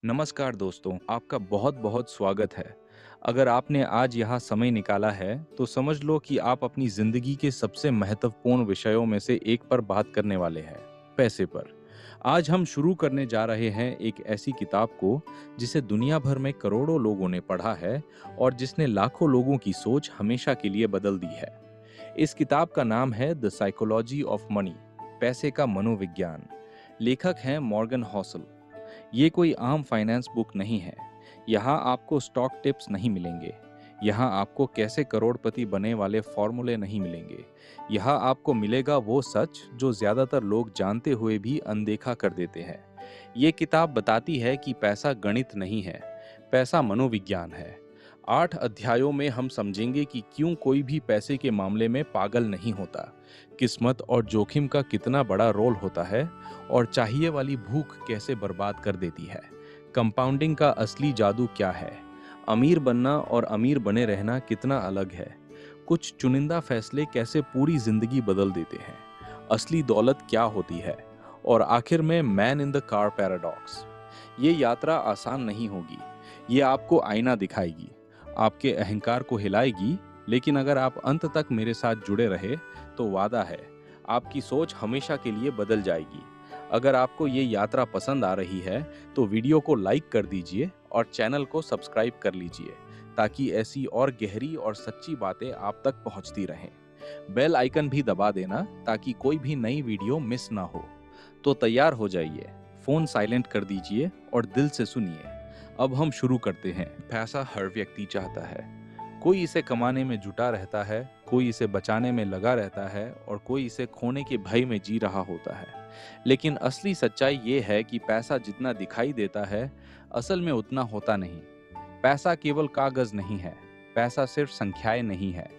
नमस्कार दोस्तों, आपका बहुत-बहुत स्वागत है। अगर आपने आज यहाँ समय निकाला है, तो समझ लो कि आप अपनी ज़िंदगी के सबसे महत्वपूर्ण विषयों में से एक पर बात करने वाले हैं, पैसे पर। आज हम शुरू करने जा रहे हैं एक ऐसी किताब को, जिसे दुनिया भर में करोड़ों लोगों ने पढ़ा है और जिसने लाखों लोगों की सोच हमेशा के लिए बदल दी है। इस किताब का नाम है द साइकोलॉजी ऑफ मनी, पैसे का मनोविज्ञान। लेखक हैं मॉर्गन हॉसल। ये कोई आम फाइनेंस बुक नहीं है। यहाँ आपको स्टॉक टिप्स नहीं मिलेंगे। यहाँ आपको कैसे करोड़पति बने वाले फॉर्मूले नहीं मिलेंगे। यहाँ आपको मिलेगा वो सच जो ज्यादातर लोग जानते हुए भी अनदेखा कर देते हैं। ये किताब बताती है कि पैसा गणित नहीं है, पैसा मनोविज्ञान है। 8 अध्यायों में हम समझेंगे कि क्यों कोई भी पैसे के मामले में पागल नहीं होता, किस्मत और जोखिम का कितना बड़ा रोल होता है और चाहिए वाली भूख कैसे बर्बाद कर देती है। कंपाउंडिंग का असली जादू क्या है, अमीर बनना और अमीर बने रहना कितना अलग है, कुछ चुनिंदा फैसले कैसे पूरी जिंदगी बदल देते हैं, असली दौलत क्या होती है, और आखिर में man in the car paradox. ये यात्रा आसान नहीं होगी। ये आपको आईना दिखाएगी, आपके अहंकार को हिलाएगी, लेकिन अगर आप अंत तक मेरे साथ जुड़े रहे तो वादा है, आपकी सोच हमेशा के लिए बदल जाएगी। अगर आपको ये यात्रा पसंद आ रही है तो वीडियो को लाइक कर दीजिए और चैनल को सब्सक्राइब कर लीजिए, ताकि ऐसी और गहरी और सच्ची बातें आप तक पहुंचती रहें। बेल आइकन भी दबा देना ताकि कोई भी नई वीडियो मिस ना हो। तो तैयार हो जाइए, फोन साइलेंट कर दीजिए और दिल से सुनिए। अब हम शुरू करते हैं। पैसा हर व्यक्ति चाहता है। कोई इसे कमाने में जुटा रहता है, कोई इसे बचाने में लगा रहता है और कोई इसे खोने के भय में जी रहा होता है। लेकिन असली सच्चाई ये है कि पैसा जितना दिखाई देता है, असल में उतना होता नहीं। पैसा केवल कागज नहीं है, पैसा सिर्फ संख्याएं नहीं है।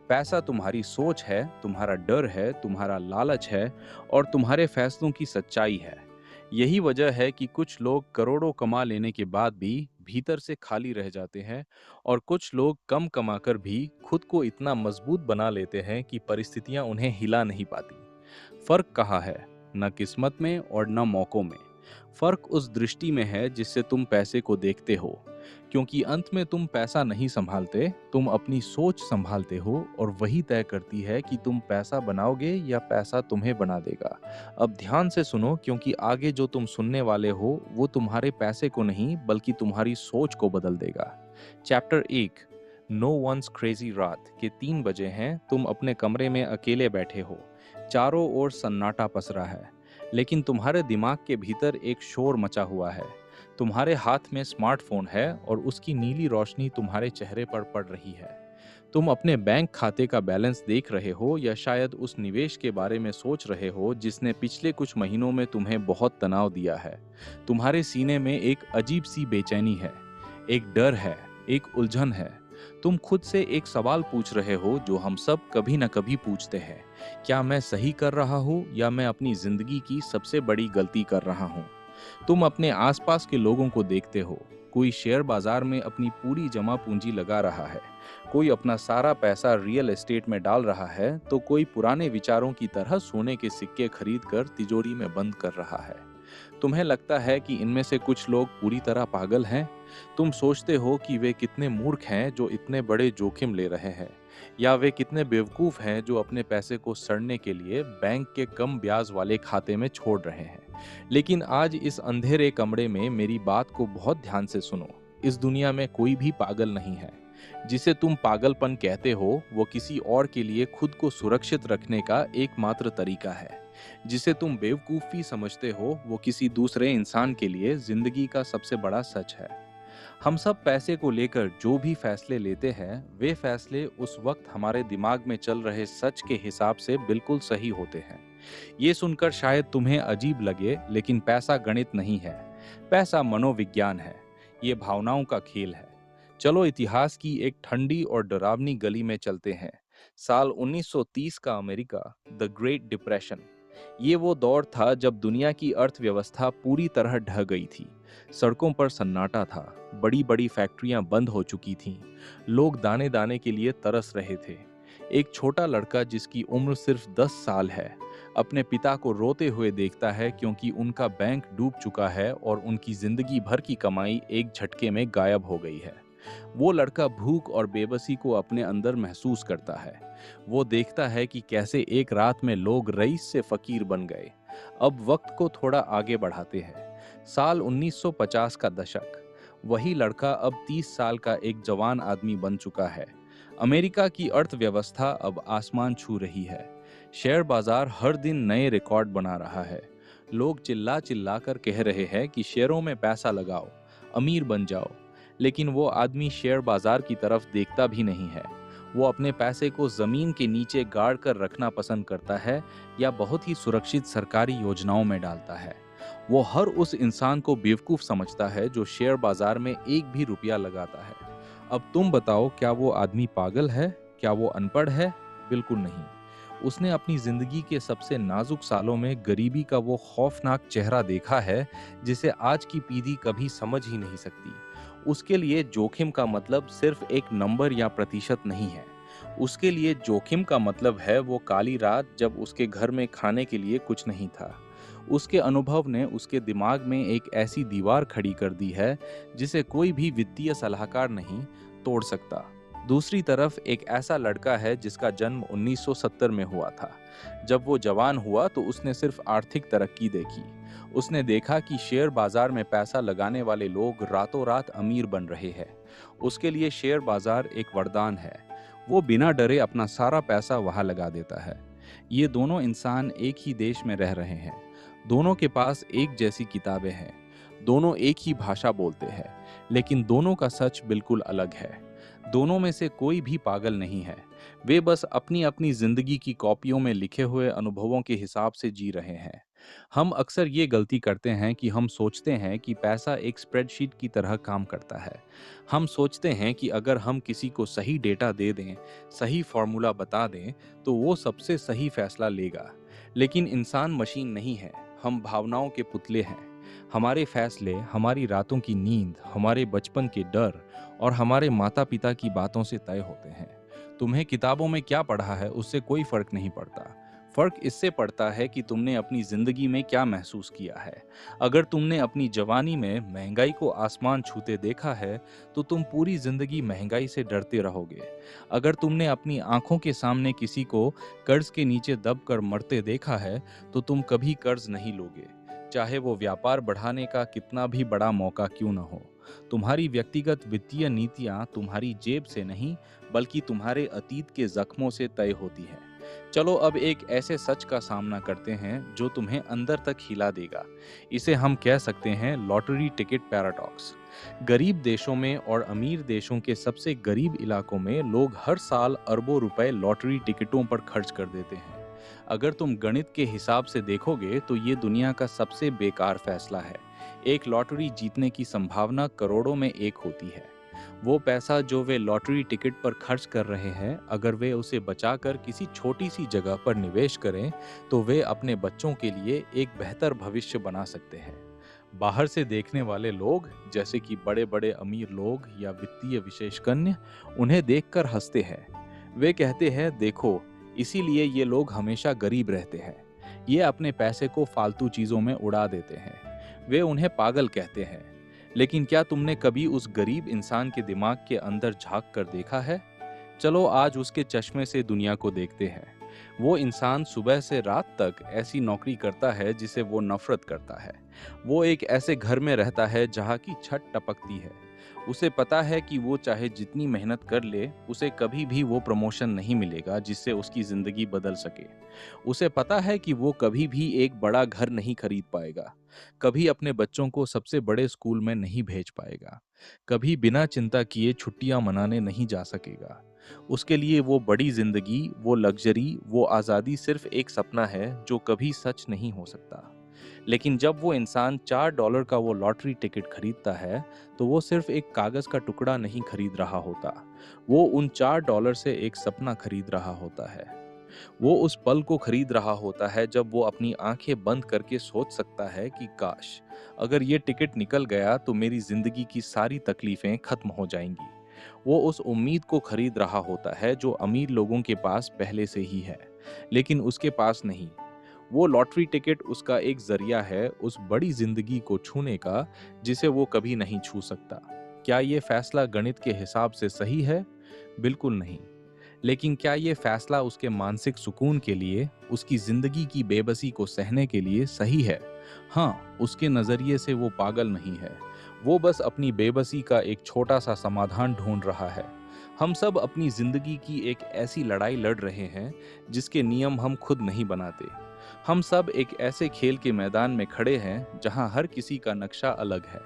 पैसा तुम्हारी सोच है, तुम्हारा डर है, तुम्हारा लालच है और तुम्हारे फैसलों की सच्चाई है। यही वजह है कि कुछ लोग करोड़ों कमा लेने के बाद भी भीतर से खाली रह जाते हैं और कुछ लोग कम कमाकर भी खुद को इतना मजबूत बना लेते हैं कि परिस्थितियां उन्हें हिला नहीं पाती। फर्क कहाँ है? न किस्मत में और न मौकों में। फर्क उस दृष्टि में है जिससे तुम पैसे को देखते हो, क्योंकि अंत में तुम पैसा नहीं संभालते, तुम अपनी सोच संभालते हो और वही तय करती है कि तुम पैसा बनाओगे या पैसा तुम्हें बना देगा। अब ध्यान से सुनो, क्योंकि आगे जो तुम सुनने वाले हो वो तुम्हारे पैसे को नहीं बल्कि तुम्हारी सोच को बदल देगा। चैप्टर 1, नो वंस क्रेजी रात के 3 बजे हैं। तुम अपने कमरे में अकेले बैठे हो, चारों ओर सन्नाटा पसरा है, लेकिन तुम्हारे दिमाग के भीतर एक शोर मचा हुआ है। तुम्हारे हाथ में स्मार्टफोन है और उसकी नीली रोशनी तुम्हारे चेहरे पर पड़ रही है। तुम अपने बैंक खाते का बैलेंस देख रहे हो या शायद उस निवेश के बारे में सोच रहे हो जिसने पिछले कुछ महीनों में तुम्हें बहुत तनाव दिया है। तुम्हारे सीने में एक अजीब सी बेचैनी है, एक डर है, एक उलझन है। तुम खुद से एक सवाल पूछ रहे हो जो हम सब कभी न कभी पूछते हैं, क्या मैं सही कर रहा हूँ या मैं अपनी जिंदगी की सबसे बड़ी गलती कर रहा हूँ? तुम अपने आसपास के लोगों को देखते हो, कोई शेयर बाजार में अपनी पूरी जमा पूंजी लगा रहा है, कोई अपना सारा पैसा रियल एस्टेट में डाल रहा है, तो कोई पुराने विचारों की तरह सोने के सिक्के खरीद कर तिजोरी में बंद कर रहा है। तुम्हें लगता है कि इनमें से कुछ लोग पूरी तरह पागल हैं। तुम सोचते हो कि वे कितने मूर्ख हैं जो इतने बड़े जोखिम ले रहे हैं, या वे कितने बेवकूफ हैं जो अपने पैसे को सड़ने के लिए बैंक के कम ब्याज वाले खाते में छोड़ रहे हैं। लेकिन आज इस अंधेरे कमरे में मेरी बात को बहुत ध्यान से सुनो। इस दुनिया में कोई भी पागल नहीं है। जिसे तुम पागलपन कहते हो वो किसी और के लिए खुद को सुरक्षित रखने का एकमात्र तरीका है। जिसे तुम बेवकूफी समझते हो वो किसी दूसरे इंसान के लिए जिंदगी का सबसे बड़ा सच है। हम सब पैसे को लेकर जो भी फैसले लेते हैं, वे फैसले उस वक्त हमारे दिमाग में चल रहे सच के हिसाब से बिल्कुल सही होते हैं। ये सुनकर शायद तुम्हें अजीब लगे, लेकिन पैसा गणित नहीं है, पैसा मनोविज्ञान है। ये भावनाओं का खेल है। चलो इतिहास की एक ठंडी और डरावनी गली में चलते हैं। साल 1930 का अमेरिका, द ग्रेट डिप्रेशन। ये वो दौर था जब दुनिया की अर्थव्यवस्था पूरी तरह ढह गई थी। सड़कों पर सन्नाटा था, बड़ी बड़ी फैक्ट्रियां बंद हो चुकी थीं, लोग दाने दाने के लिए तरस रहे थे। एक छोटा लड़का जिसकी उम्र सिर्फ 10 साल है, अपने पिता को रोते हुए देखता है क्योंकि उनका बैंक डूब चुका है और उनकी जिंदगी भर की कमाई एक झटके में गायब हो गई है। वो लड़का भूख और बेबसी को अपने अंदर महसूस करता है। वो देखता है कि कैसे एक रात में लोग रईस से फकीर बन गए। अब वक्त को थोड़ा आगे बढ़ाते हैं। साल 1950 का दशक। वही लड़का अब 30 साल का एक जवान आदमी बन चुका है। अमेरिका की अर्थव्यवस्था अब आसमान छू रही है। शेयर बाजार हर दिन नए रिकॉर्ड बना रहा है। लोग चिल्ला चिल्ला कर कह रहे हैं कि शेयरों में पैसा लगाओ, अमीर बन जाओ। लेकिन वो आदमी शेयर बाजार की तरफ देखता भी नहीं है। वो अपने पैसे को जमीन के नीचे गाड़ कर रखना पसंद करता है या बहुत ही सुरक्षित सरकारी योजनाओं में डालता है। वो हर उस इंसान को बेवकूफ समझता है जो शेयर बाजार में एक भी रुपया लगाता है। अब तुम बताओ, क्या वो आदमी पागल है? क्या वो अनपढ़ है? बिल्कुल नहीं। उसने अपनी जिंदगी के सबसे नाजुक सालों में गरीबी का वो खौफनाक चेहरा देखा है जिसे आज की पीढ़ी कभी समझ ही नहीं सकती। उसके लिए जोखिम का मतलब सिर्फ एक नंबर या प्रतिशत नहीं है। उसके लिए जोखिम का मतलब है वो काली रात जब उसके घर में खाने के लिए कुछ नहीं था। उसके अनुभव ने उसके दिमाग में एक ऐसी दीवार खड़ी कर दी है जिसे कोई भी वित्तीय सलाहकार नहीं तोड़ सकता। दूसरी तरफ एक ऐसा लड़का है जिसका जन्म 1970 में हुआ था। जब वो जवान हुआ तो उसने सिर्फ आर्थिक तरक्की देखी। उसने देखा कि शेयर बाजार में पैसा लगाने वाले लोग रातों रात अमीर बन रहे हैं। उसके लिए शेयर बाजार एक वरदान है। वो बिना डरे अपना सारा पैसा वहां लगा देता है। ये दोनों इंसान एक ही देश में रह रहे हैं। दोनों के पास एक जैसी किताबें हैं। दोनों एक ही भाषा बोलते हैं, लेकिन दोनों का सच बिल्कुल अलग है। दोनों में से कोई भी पागल नहीं है। वे बस अपनी अपनी जिंदगी की कॉपियों में लिखे हुए अनुभवों के हिसाब से जी रहे हैं। हम अक्सर ये गलती करते हैं कि हम सोचते हैं कि पैसा एक स्प्रेडशीट की तरह काम करता है। हम सोचते हैं कि अगर हम किसी को सही डेटा दे दें, सही फॉर्मूला बता दें, तो वो सबसे सही फैसला लेगा। लेकिन इंसान मशीन नहीं है। हम भावनाओं के पुतले हैं। हमारे फैसले हमारी रातों की नींद, हमारे बचपन के डर और हमारे माता पिता की बातों से तय होते हैं। तुम्हें किताबों में क्या पढ़ा है उससे कोई फर्क नहीं पड़ता। फर्क इससे पड़ता है कि तुमने अपनी जिंदगी में क्या महसूस किया है। अगर तुमने अपनी जवानी में महंगाई को आसमान छूते देखा है तो तुम पूरी जिंदगी महंगाई से डरते रहोगे। अगर तुमने अपनी आंखों के सामने किसी को कर्ज के नीचे दबकर मरते देखा है तो तुम कभी कर्ज नहीं लोगे, चाहे वो व्यापार बढ़ाने का कितना भी बड़ा मौका क्यों न हो। तुम्हारी व्यक्तिगत वित्तीय नीतियां तुम्हारी जेब से नहीं, बल्कि तुम्हारे अतीत के जख्मों से तय होती हैं। चलो अब एक ऐसे सच का सामना करते हैं जो तुम्हें अंदर तक हिला देगा। इसे हम कह सकते हैं लॉटरी टिकट पैराडॉक्स। गरीब देशों में और अमीर देशों के सबसे गरीब इलाकों में लोग हर साल अरबों रुपए लॉटरी टिकटों पर खर्च कर देते हैं। अगर तुम गणित के हिसाब से देखोगे तो ये दुनिया का सबसे बेकार फैसला है। एक लॉटरी जीतने की संभावना करोड़ों में एक होती है। वो पैसा जो वे लॉटरी टिकट पर खर्च कर रहे हैं, अगर वे उसे बचाकर किसी छोटी सी जगह पर निवेश करें तो वे अपने बच्चों के लिए एक बेहतर भविष्य बना सकते हैं। बाहर से देखने वाले लोग, जैसे कि बड़े बड़े अमीर लोग या वित्तीय विशेषज्ञ, उन्हें देखकर हंसते हैं। वे कहते हैं, देखो, इसीलिए ये लोग हमेशा गरीब रहते हैं। ये अपने पैसे को फालतू चीजों में उड़ा देते हैं। वे उन्हें पागल कहते हैं। लेकिन क्या तुमने कभी उस गरीब इंसान के दिमाग के अंदर झांक कर देखा है? चलो आज उसके चश्मे से दुनिया को देखते हैं। वो इंसान सुबह से रात तक ऐसी नौकरी करता है जिसे वो नफरत करता है। वो एक ऐसे घर में रहता है जहाँ की छत टपकती है। उसे पता है कि वो चाहे जितनी मेहनत कर ले, उसे कभी भी वो प्रमोशन नहीं मिलेगा जिससे उसकी जिंदगी बदल सके। उसे पता है कि वो कभी भी एक बड़ा घर नहीं खरीद पाएगा, कभी अपने बच्चों को सबसे बड़े स्कूल में नहीं भेज पाएगा, कभी बिना चिंता किए छुट्टियां मनाने नहीं जा सकेगा। उसके लिए वो बड़ी जिंदगी, वो लग्जरी, वो आज़ादी सिर्फ एक सपना है जो कभी सच नहीं हो सकता। लेकिन जब वो इंसान $4 का वो लॉटरी टिकट खरीदता है तो वो सिर्फ एक कागज का टुकड़ा नहीं खरीद रहा होता। वो उन $4 से एक सपना खरीद रहा होता है। वो उस पल को खरीद रहा होता है जब वो अपनी आंखें बंद करके सोच सकता है कि काश अगर ये टिकट निकल गया तो मेरी जिंदगी की सारी तकलीफें खत्म हो जाएंगी। वो उस उम्मीद को खरीद रहा होता है जो अमीर लोगों के पास पहले से ही है, लेकिन उसके पास नहीं। वो लॉटरी टिकट उसका एक जरिया है उस बड़ी जिंदगी को छूने का जिसे वो कभी नहीं छू सकता। क्या ये फैसला गणित के हिसाब से सही है? बिल्कुल नहीं। लेकिन क्या ये फैसला उसके मानसिक सुकून के लिए, उसकी जिंदगी की बेबसी को सहने के लिए सही है? हाँ, उसके नजरिए से वो पागल नहीं है। वो बस अपनी बेबसी का एक छोटा सा समाधान ढूंढ रहा है। हम सब अपनी जिंदगी की एक ऐसी लड़ाई लड़ रहे हैं जिसके नियम हम खुद नहीं बनाते। हम सब एक ऐसे खेल के मैदान में खड़े हैं जहां हर किसी का नक्शा अलग है।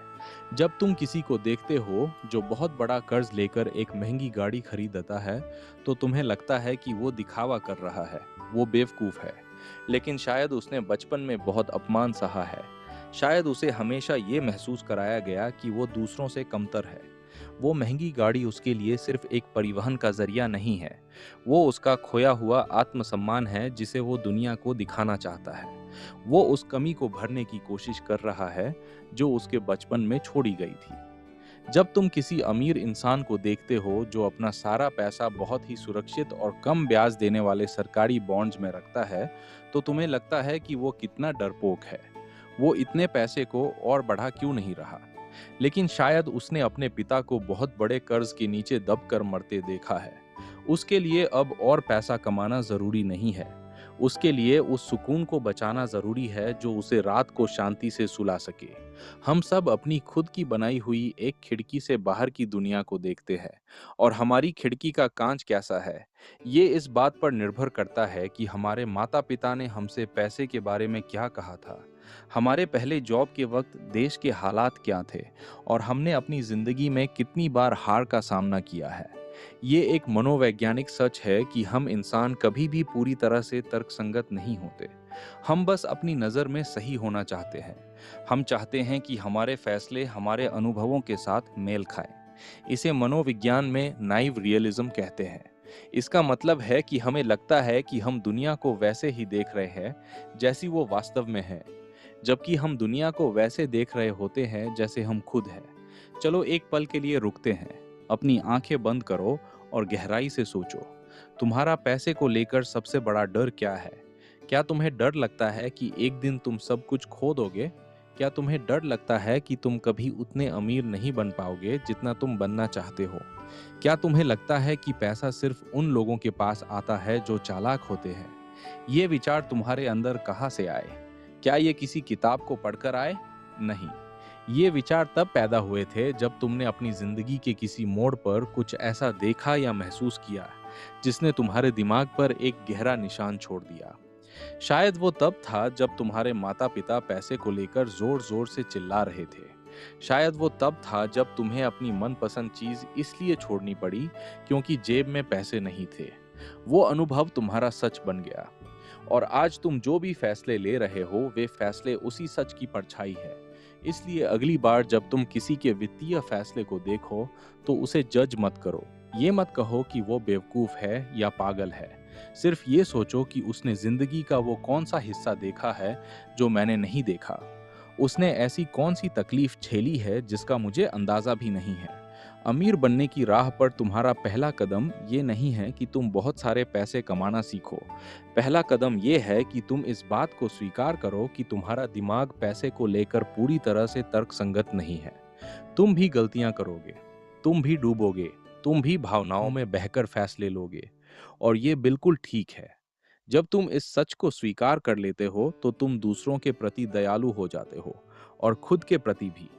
जब तुम किसी को देखते हो जो बहुत बड़ा कर्ज लेकर एक महंगी गाड़ी खरीदता है, तो तुम्हें लगता है कि वो दिखावा कर रहा है, वो बेवकूफ है। लेकिन शायद उसने बचपन में बहुत अपमान सहा है। शायद उसे हमेशा ये महसूस कराया गया कि वो दूसरों से कमतर है। वो महंगी गाड़ी उसके लिए सिर्फ एक परिवहन का जरिया नहीं है, वो उसका खोया हुआ आत्मसम्मान है जिसे वो दुनिया को दिखाना चाहता है। वो उस कमी को भरने की कोशिश कर रहा है जो उसके बचपन में छोड़ी गई थी। जब तुम किसी अमीर इंसान को देखते हो जो अपना सारा पैसा बहुत ही सुरक्षित और कम ब्याज देने वाले सरकारी बॉन्ड्स में रखता है, तो तुम्हें लगता है कि वो कितना डरपोक है। वो इतने पैसे को और बढ़ा क्यों नहीं रहा? लेकिन शायद उसने अपने पिता को बहुत बड़े कर्ज के नीचे दबकर मरते देखा है। उसके लिए अब और पैसा कमाना जरूरी नहीं है। उसके लिए उस सुकून को बचाना जरूरी है जो उसे रात को शांति से सुला सके। हम सब अपनी खुद की बनाई हुई एक खिड़की से बाहर की दुनिया को देखते हैं, और हमारी खिड़की का कांच कैसा है, ये इस बात पर निर्भर करता है कि हमारे माता पिता ने हमसे पैसे के बारे में क्या कहा था, हमारे पहले जॉब के वक्त देश के हालात क्या थे, और हमने अपनी जिंदगी में कितनी बार हार का सामना किया है। ये एक मनोवैज्ञानिक सच है कि हम इंसान कभी भी पूरी तरह से तर्कसंगत नहीं होते। हम बस अपनी नज़र में सही होना चाहते हैं। हम चाहते हैं कि हमारे फैसले हमारे अनुभवों के साथ मेल खाएं। इसे मनोविज्ञान में नाइव रियलिज्म कहते हैं। इसका मतलब है कि हमें लगता है कि हम दुनिया को वैसे ही देख रहे हैं जैसी वो वास्तव में है, जबकि हम दुनिया को वैसे देख रहे होते हैं जैसे हम खुद हैं। चलो एक पल के लिए रुकते हैं, अपनी आंखें बंद करो और गहराई से सोचो। तुम्हारा पैसे को लेकर सबसे बड़ा डर क्या है? क्या तुम्हें डर लगता है कि एक दिन तुम सब कुछ खो दोगे? क्या तुम्हें डर लगता है कि तुम कभी उतने अमीर नहीं बन पाओगे जितना तुम बनना चाहते हो? क्या तुम्हें लगता है कि पैसा सिर्फ उन लोगों के पास आता है जो चालाक होते हैं? ये विचार तुम्हारे अंदर कहाँ से आए? क्या ये किसी किताब को पढ़कर आए? नहीं। ये विचार तब पैदा हुए थे जब तुमने अपनी जिंदगी के किसी मोड़ पर कुछ ऐसा देखा या महसूस किया जिसने तुम्हारे दिमाग पर एक गहरा निशान छोड़ दिया। शायद वो तब था जब तुम्हारे माता पिता पैसे को लेकर जोर जोर से चिल्ला रहे थे। शायद वो तब था जब तुम्हें अपनी मनपसंद चीज इसलिए छोड़नी पड़ी क्योंकि जेब में पैसे नहीं थे। वो अनुभव तुम्हारा सच बन गया, और आज तुम जो भी फैसले ले रहे हो वे फैसले उसी सच की परछाई है। इसलिए अगली बार जब तुम किसी के वित्तीय फैसले को देखो तो उसे जज मत करो। ये मत कहो कि वो बेवकूफ है या पागल है। सिर्फ ये सोचो कि उसने जिंदगी का वो कौन सा हिस्सा देखा है जो मैंने नहीं देखा। उसने ऐसी कौन सी तकलीफ झेली है जिसका मुझे अंदाजा भी नहीं है। अमीर बनने की राह पर तुम्हारा पहला कदम ये नहीं है कि तुम बहुत सारे पैसे कमाना सीखो। पहला कदम ये है कि तुम इस बात को स्वीकार करो कि तुम्हारा दिमाग पैसे को लेकर पूरी तरह से तर्कसंगत नहीं है। तुम भी गलतियां करोगे, तुम भी डूबोगे, तुम भी भावनाओं में बहकर फैसले लोगे, और ये बिल्कुल ठीक है। जब तुम इस सच को स्वीकार कर लेते हो तो तुम दूसरों के प्रति दयालु हो जाते हो, और खुद के प्रति भी।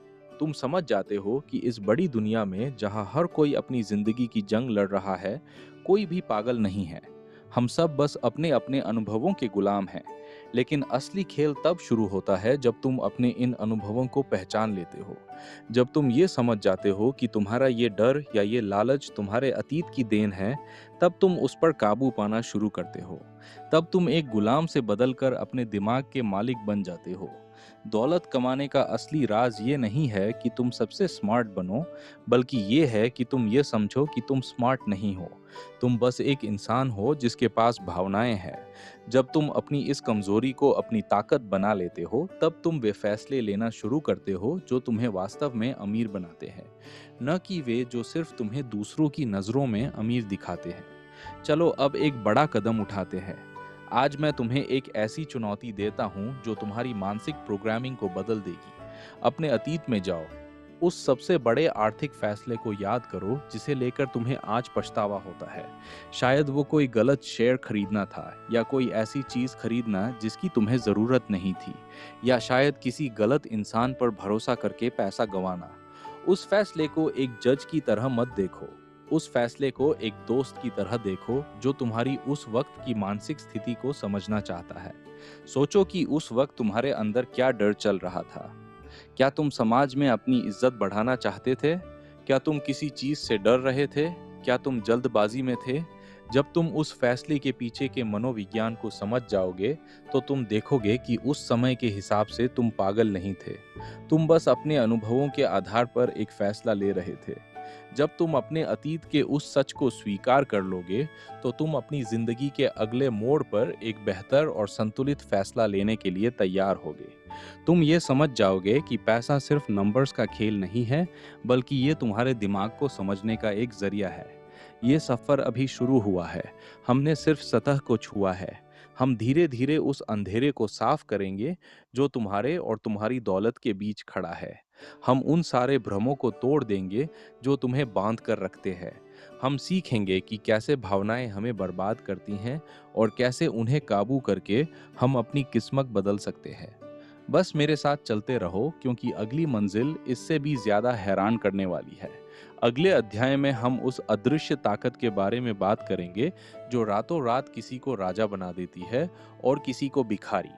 तुम समझ जाते हो कि इस बड़ी दुनिया में जहां हर कोई अपनी जिंदगी की जंग लड़ रहा है, कोई भी पागल नहीं है। हम सब बस अपने अपने अनुभवों के गुलाम हैं। लेकिन असली खेल तब शुरू होता है जब तुम अपने इन अनुभवों को पहचान लेते हो। जब तुम ये समझ जाते हो कि तुम्हारा ये डर या ये लालच तुम्हारे अतीत की देन है, तब तुम उस पर काबू पाना शुरू करते हो। तब तुम एक गुलाम से बदलकर अपने दिमाग के मालिक बन जाते हो। दौलत कमाने का असली राज ये नहीं है कि तुम सबसे स्मार्ट बनो, बल्कि ये है कि तुम ये समझो कि तुम स्मार्ट नहीं हो। तुम बस एक इंसान हो जिसके पास भावनाएं हैं। जब तुम अपनी इस कमजोरी को अपनी ताकत बना लेते हो, तब तुम वे फैसले लेना शुरू करते हो जो तुम्हें वास्तव में अमीर बनाते हैं, न कि वे जो सिर्फ तुम्हें दूसरों की नजरों में अमीर दिखाते हैं। चलो अब एक बड़ा कदम उठाते हैं। आज मैं तुम्हें एक ऐसी चुनौती देता हूं जो तुम्हारी मानसिक प्रोग्रामिंग को बदल देगी। अपने अतीत में जाओ, उस सबसे बड़े आर्थिक फैसले को याद करो जिसे लेकर तुम्हें आज पछतावा होता है। शायद वो कोई गलत शेयर खरीदना था, या कोई ऐसी चीज खरीदना जिसकी तुम्हें जरूरत नहीं थी, या शायद किसी गलत इंसान पर भरोसा करके पैसा गंवाना। उस फैसले को एक जज की तरह मत देखो, उस फैसले को एक दोस्त की तरह देखो जो तुम्हारी उस वक्त की मानसिक स्थिति को समझना चाहता है। सोचो कि उस वक्त तुम्हारे अंदर क्या डर चल रहा था। क्या तुम समाज में अपनी इज्जत बढ़ाना चाहते थे? क्या तुम किसी चीज से डर रहे थे? क्या तुम जल्दबाजी में थे? जब तुम उस फैसले के पीछे के मनोविज्ञान को समझ जाओगे, तो तुम देखोगे कि उस समय के हिसाब से तुम पागल नहीं थे। तुम बस अपने अनुभवों के आधार पर एक फैसला ले रहे थे। जब तुम अपने अतीत के उस सच को स्वीकार कर लोगे, तो तुम अपनी जिंदगी के अगले मोड़ पर एक बेहतर और संतुलित फैसला लेने के लिए तैयार होगे। तुम ये समझ जाओगे कि पैसा सिर्फ नंबर्स का खेल नहीं है, बल्कि ये तुम्हारे दिमाग को समझने का एक जरिया है। ये सफर अभी शुरू हुआ है, हमने सिर्फ सतह को छुआ है। हम धीरे धीरे उस अंधेरे को साफ करेंगे जो तुम्हारे और तुम्हारी दौलत के बीच खड़ा है। हम उन सारे भ्रमों को तोड़ देंगे जो तुम्हें बांध कर रखते हैं। हम सीखेंगे कि कैसे भावनाएं हमें बर्बाद करती हैं और कैसे उन्हें काबू करके हम अपनी किस्मत बदल सकते हैं। बस मेरे साथ चलते रहो, क्योंकि अगली मंजिल इससे भी ज्यादा हैरान करने वाली है। अगले अध्याय में हम उस अदृश्य ताकत के बारे में बात करेंगे जो रातों रात किसी को राजा बना देती है और किसी को भिखारी।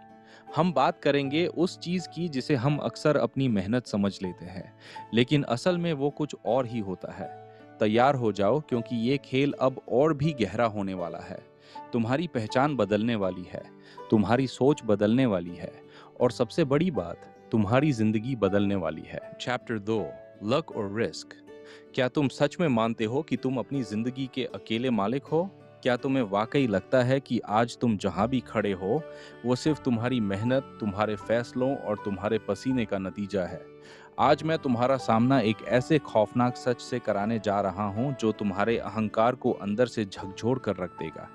हम बात करेंगे उस चीज की जिसे हम अक्सर अपनी मेहनत समझ लेते हैं, लेकिन असल में वो कुछ और ही होता है। तैयार हो जाओ, क्योंकि ये खेल अब और भी गहरा होने वाला है। तुम्हारी पहचान बदलने वाली है, तुम्हारी सोच बदलने वाली है, और सबसे बड़ी बात, तुम्हारी जिंदगी बदलने वाली है। चैप्टर 2, लक और रिस्क। क्या तुम सच में मानते हो कि तुम अपनी जिंदगी के अकेले मालिक हो? क्या तुम्हें वाकई लगता है कि आज तुम जहां भी खड़े हो, वो सिर्फ तुम्हारी मेहनत, तुम्हारे फैसलों और तुम्हारे पसीने का नतीजा है? आज मैं तुम्हारा सामना एक ऐसे खौफनाक सच से कराने जा रहा हूं जो तुम्हारे अहंकार को अंदर से झकझोर कर रख देगा।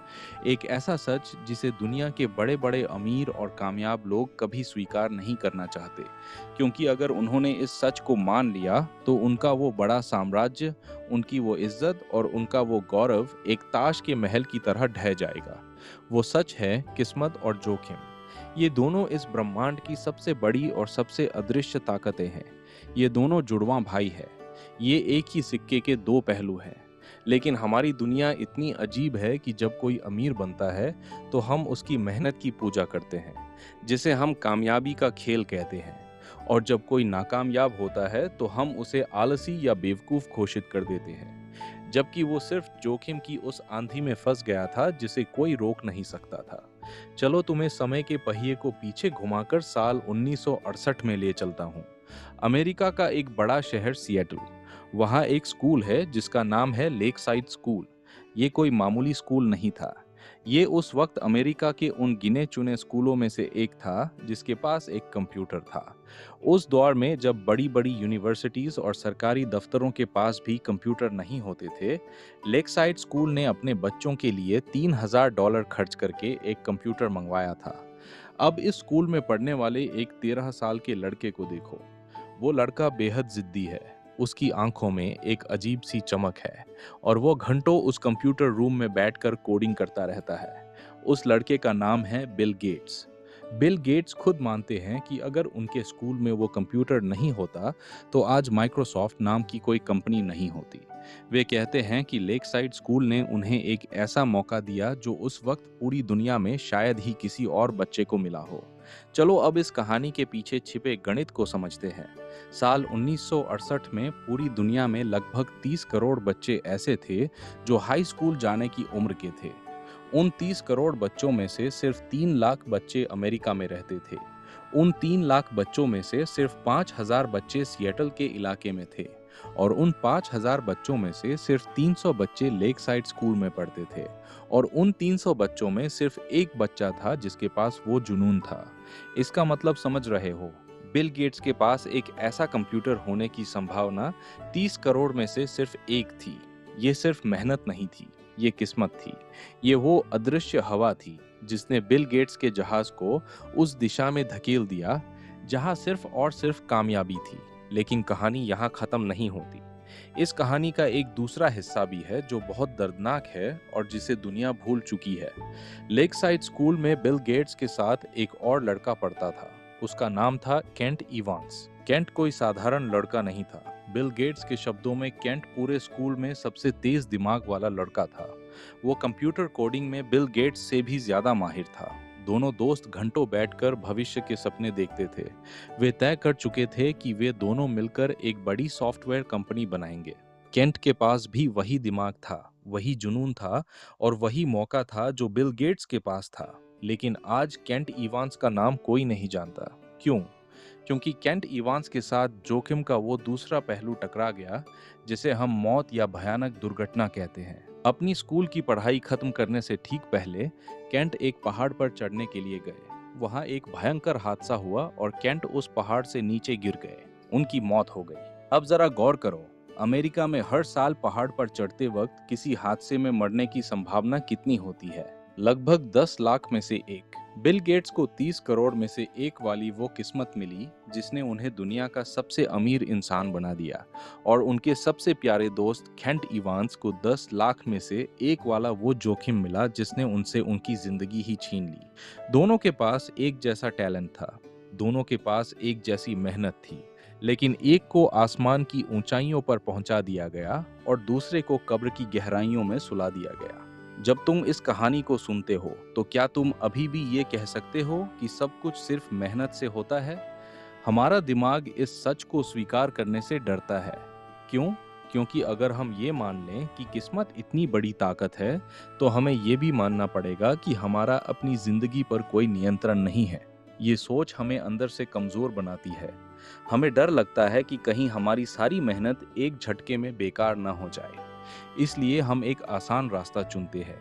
एक ऐसा सच जिसे दुनिया के बड़े बड़े अमीर और कामयाब लोग कभी स्वीकार नहीं करना चाहते, क्योंकि अगर उन्होंने इस सच को मान लिया तो उनका वो बड़ा साम्राज्य, उनकी वो इज्जत और उनका वो गौरव एक ताश के महल की तरह ढह जाएगा। वो सच है किस्मत और जोखिम। ये दोनों इस ब्रह्मांड की सबसे बड़ी और सबसे अदृश्य ताकतें हैं। ये दोनों जुड़वां भाई है। ये एक ही सिक्के के दो पहलू हैं। लेकिन हमारी दुनिया इतनी अजीब है कि जब कोई अमीर बनता है तो हम उसकी मेहनत की पूजा करते हैं, जिसे हम कामयाबी का खेल कहते हैं। और जब कोई नाकामयाब होता है तो हम उसे आलसी या बेवकूफ घोषित कर देते हैं, जबकि वो सिर्फ जोखिम की उस आंधी में फंस गया था जिसे कोई रोक नहीं सकता था। चलो तुम्हें समय के पहिए को पीछे घुमाकर साल 1968 में ले चलता हूँ। अमेरिका का एक बड़ा शहर सिएटल। वहाँ एक स्कूल है जिसका नाम है लेक साइड स्कूल। ये कोई मामूली स्कूल नहीं था। ये उस वक्त अमेरिका के उन गिने चुने स्कूलों में से एक था जिसके पास एक कंप्यूटर था। उस दौर में जब बड़ी बड़ी यूनिवर्सिटीज और सरकारी दफ्तरों के पास भी कंप्यूटर नहीं होते थे, लेकसाइड स्कूल ने अपने बच्चों के लिए $3000 खर्च करके एक कंप्यूटर मंगवाया था। अब इस स्कूल में पढ़ने वाले एक 13 साल के लड़के को देखो। वो लड़का बेहद जिद्दी है, उसकी आंखों में एक अजीब सी चमक है और वो घंटों उस कंप्यूटर रूम में बैठकर कोडिंग करता रहता है। उस लड़के का नाम है बिल गेट्स। बिल गेट्स खुद मानते हैं कि अगर उनके स्कूल में वो कंप्यूटर नहीं होता तो आज माइक्रोसॉफ्ट नाम की कोई कंपनी नहीं होती। वे कहते हैं कि लेकसाइड स्कूल ने उन्हें एक ऐसा मौका दिया जो उस वक्त पूरी दुनिया में शायद ही किसी और बच्चे को मिला हो। चलो अब इस कहानी के पीछे छिपे गणित को समझते हैं। साल 1968 में पूरी दुनिया में लगभग 30 करोड़ बच्चे ऐसे थे जो हाई स्कूल जाने की उम्र के थे। उन 30 करोड़ बच्चों में से सिर्फ 3 लाख बच्चे अमेरिका में रहते थे। उन 3 लाख बच्चों में से सिर्फ 5,000 बच्चे सिएटल के इलाके में थे, और उन 5,000 बच्चों में से सिर्फ 300 बच्चे लेक साइड स्कूल में पढ़ते थे, और उन 300 बच्चों में सिर्फ एक बच्चा था जिसके पास वो जुनून था। इसका मतलब समझ रहे हो? बिल गेट्स के पास एक ऐसा कंप्यूटर होने की संभावना 30 करोड़ में से सिर्फ एक थी। ये सिर्फ मेहनत नहीं थी, ये किस्मत थी। ये वो अदृश्य हवा थी जिसने बिल गेट्स के जहाज को उस दिशा में धकेल दिया जहां सिर्फ और सिर्फ कामयाबी थी। लेकिन कहानी यहाँ खत्म नहीं होती। इस कहानी का एक दूसरा हिस्सा भी है जो बहुत दर्दनाक है और जिसे दुनिया भूल चुकी है। लेक साइड स्कूल में बिल गेट्स के साथ एक और लड़का पढ़ता था। उसका नाम था केंट इवांस। केंट कोई साधारण लड़का नहीं था। बिल गेट्स के शब्दों में केंट पूरे स्कूल में सबसे तेज दिमाग वाला लड़का था। वो कंप्यूटर कोडिंग में बिल गेट्स से भी ज्यादा माहिर था। दोनों दोस्त घंटों बैठकर भविष्य के सपने देखते थे। वे तय कर चुके थे कि वे दोनों मिलकर एक बड़ी सॉफ्टवेयर कंपनी बनाएंगे। केंट के पास भी वही दिमाग था, वही जुनून था और वही मौका था जो बिल गेट्स के पास था। लेकिन आज केंट इवांस का नाम कोई नहीं जानता। क्यों? क्योंकि केंट इवांस के साथ जोखिम का वो दूसरा पहलू टकरा गया जिसे हम मौत या भयानक दुर्घटना कहते हैं। अपनी स्कूल की पढ़ाई खत्म करने से ठीक पहले केंट एक पहाड़ पर चढ़ने के लिए गए। वहां एक भयंकर हादसा हुआ और केंट उस पहाड़ से नीचे गिर गए। उनकी मौत हो गई। अब जरा गौर करो, अमेरिका में हर साल पहाड़ पर चढ़ते वक्त किसी हादसे में मरने की संभावना कितनी होती है? लगभग 10 लाख में से एक। बिल गेट्स को 30 करोड़ में से एक वाली वो किस्मत मिली जिसने उन्हें दुनिया का सबसे अमीर इंसान बना दिया, और उनके सबसे प्यारे दोस्त केंट इवांस को 10 लाख में से एक वाला वो जोखिम मिला जिसने उनसे उनकी जिंदगी ही छीन ली। दोनों के पास एक जैसा टैलेंट था, दोनों के पास एक जैसी मेहनत थी, लेकिन एक को आसमान की ऊंचाइयों पर पहुंचा दिया गया और दूसरे को कब्र की गहराइयों में सुला दिया गया। जब तुम इस कहानी को सुनते हो तो क्या तुम अभी भी ये कह सकते हो कि सब कुछ सिर्फ मेहनत से होता है? हमारा दिमाग इस सच को स्वीकार करने से डरता है। क्यों? क्योंकि अगर हम ये मान लें कि किस्मत इतनी बड़ी ताकत है, तो हमें ये भी मानना पड़ेगा कि हमारा अपनी जिंदगी पर कोई नियंत्रण नहीं है। ये सोच हमें अंदर से कमजोर बनाती है। हमें डर लगता है कि कहीं हमारी सारी मेहनत एक झटके में बेकार ना हो जाए। इसलिए हम एक आसान रास्ता चुनते हैं।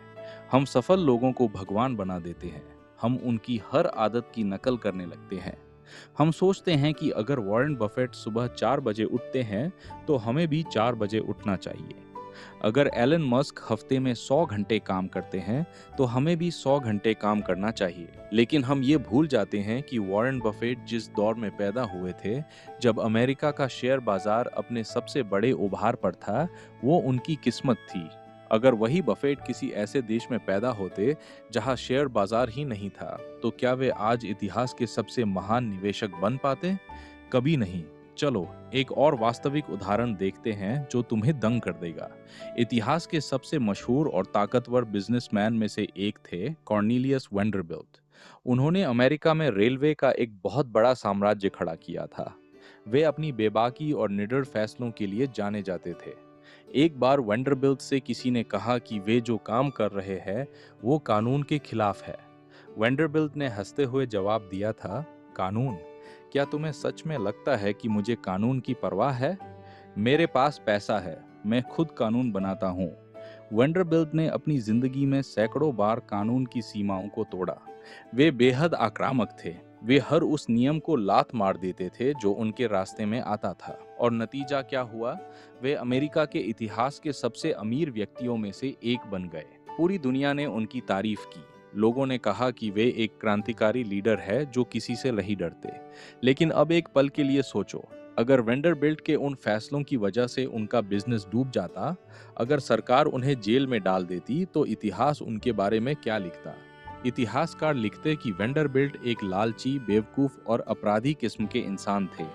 हम सफल लोगों को भगवान बना देते हैं। हम उनकी हर आदत की नकल करने लगते हैं। हम सोचते हैं कि अगर वॉरेन बफेट सुबह 4 बजे उठते हैं तो हमें भी 4 बजे उठना चाहिए। अगर एलन मस्क हफ्ते में 100 घंटे काम करते हैं तो हमें भी 100 घंटे काम करना चाहिए। लेकिन हम ये भूल जाते हैं कि वॉरेन बफेट जिस दौर में पैदा हुए थे, जब अमेरिका का शेयर बाजार अपने सबसे बड़े उभार पर था, वो उनकी किस्मत थी। अगर वही बफेट किसी ऐसे देश में पैदा होते जहां शेयर बाजार ही नहीं था, तो क्या वे आज इतिहास के सबसे महान निवेशक बन पाते? कभी नहीं। चलो एक और वास्तविक उदाहरण देखते हैं जो तुम्हें दंग कर देगा। इतिहास के सबसे मशहूर और ताकतवर बिजनेसमैन में से एक थे कॉर्नेलियस वेंडरबिल्ट। उन्होंने अमेरिका में रेलवे का एक बहुत बड़ा साम्राज्य खड़ा किया था। वे अपनी बेबाकी और निडर फैसलों के लिए जाने जाते थे। एक बार वेंडरबिल्ट से किसी ने कहा कि वे जो काम कर रहे हैं वो कानून के खिलाफ है। वेंडरबिल्ट ने हंसते हुए जवाब दिया था, कानून? क्या तुम्हें सच में लगता है कि मुझे कानून की परवाह है? मेरे पास पैसा है, मैं खुद कानून बनाता हूँ। वेंडरबिल्ट ने अपनी जिंदगी में सैकड़ों बार कानून की सीमाओं को तोड़ा। वे बेहद आक्रामक थे। वे हर उस नियम को लात मार देते थे जो उनके रास्ते में आता था। और नतीजा क्या हुआ? वे अमेरिका के इतिहास के सबसे अमीर व्यक्तियों में से एक बन गए। पूरी दुनिया ने उनकी तारीफ की। लोगों ने कहा कि वे एक क्रांतिकारी लीडर है जो किसी से नहीं डरते। लेकिन अब एक पल के लिए सोचो, अगर वेंडरबिल्ट के उन फैसलों की वजह से उनका बिजनेस डूब जाता, अगर सरकार उन्हें जेल में डाल देती, तो इतिहास उनके बारे में क्या लिखता? इतिहासकार लिखते कि वेंडरबिल्ट एक लालची, बेवकूफ और अपराधी किस्म के इंसान थे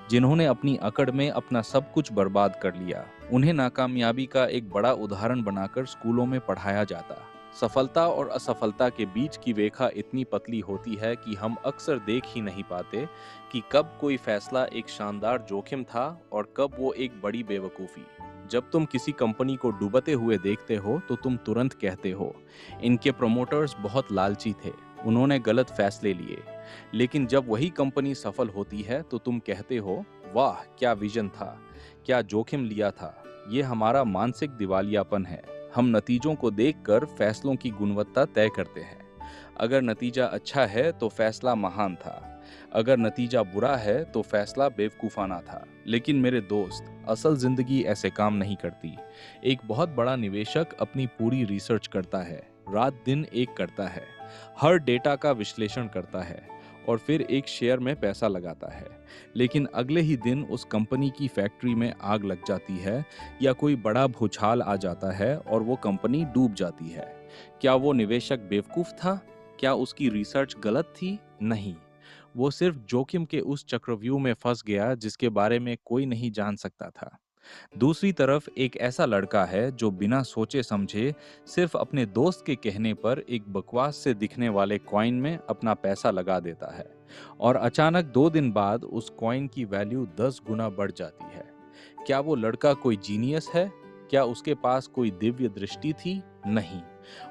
जिन्होंने अपनी अकड़ में अपना सब कुछ बर्बाद कर लिया। उन्हें नाकामयाबी का एक बड़ा उदाहरण बनाकर स्कूलों में पढ़ाया जाता। सफलता और असफलता के बीच की रेखा इतनी पतली होती है कि हम अक्सर देख ही नहीं पाते कि कब कोई फैसला एक शानदार जोखिम था और कब वो एक बड़ी बेवकूफ़ी। जब तुम किसी कंपनी को डूबते हुए देखते हो तो तुम तुरंत कहते हो, इनके प्रमोटर्स बहुत लालची थे, उन्होंने गलत फैसले लिए। लेकिन जब वही कंपनी सफल होती है तो तुम कहते हो, वाह क्या विजन था, क्या जोखिम लिया था। ये हमारा मानसिक दिवालियापन है। हम नतीजों को देखकर फैसलों की गुणवत्ता तय करते हैं। अगर नतीजा अच्छा है तो फैसला महान था, अगर नतीजा बुरा है तो फैसला बेवकूफाना था। लेकिन मेरे दोस्त, असल जिंदगी ऐसे काम नहीं करती। एक बहुत बड़ा निवेशक अपनी पूरी रिसर्च करता है, रात दिन एक करता है, हर डेटा का विश्लेषण करता है और फिर एक शेयर में पैसा लगाता है। लेकिन अगले ही दिन उस कंपनी की फैक्ट्री में आग लग जाती है या कोई बड़ा भूचाल आ जाता है और वो कंपनी डूब जाती है। क्या वो निवेशक बेवकूफ था? क्या उसकी रिसर्च गलत थी? नहीं। वो सिर्फ जोखिम के उस चक्रव्यूह में फंस गया जिसके बारे में कोई नहीं जान सकता था। दूसरी तरफ एक ऐसा लड़का है जो बिना सोचे समझे सिर्फ अपने दोस्त के कहने पर एक बकवास से दिखने वाले कॉइन में अपना पैसा लगा देता है और अचानक 2 दिन बाद उस कॉइन की वैल्यू 10 गुना बढ़ जाती है। क्या वो लड़का कोई जीनियस है? क्या उसके पास कोई दिव्य दृष्टि थी? नहीं।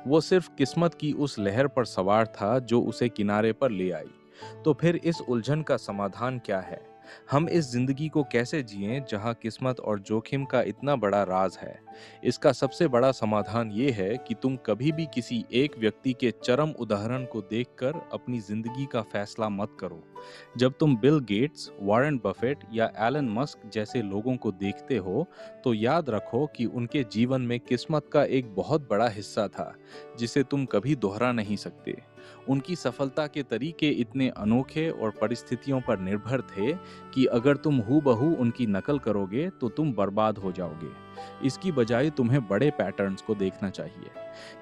वो सिर्फ किस्मत की उस लहर पर सवार था जो उसे किनारे पर ले आई। तो फिर इस उलझन का समाधान क्या है? हम इस जिंदगी को कैसे जिएं जहां किस्मत और जोखिम का इतना बड़ा राज है? इसका सबसे बड़ा समाधान ये है कि तुम कभी भी किसी एक व्यक्ति के चरम उदाहरण को देखकर अपनी जिंदगी का फैसला मत करो। जब तुम बिल गेट्स, वॉरेन बफेट या एलन मस्क जैसे लोगों को देखते हो, तो याद रखो कि उनके जीवन में किस्मत का एक बहुत बड़ा हिस्सा था, जिसे तुम कभी दोहरा नहीं सकते। उनकी सफलता के तरीके इतने अनोखे और परिस्थितियों पर निर्भर थे कि अगर तुम हूबहू उनकी नकल करोगे तो तुम बर्बाद हो जाओगे। इसकी बजाय तुम्हें बड़े पैटर्न्स को देखना चाहिए।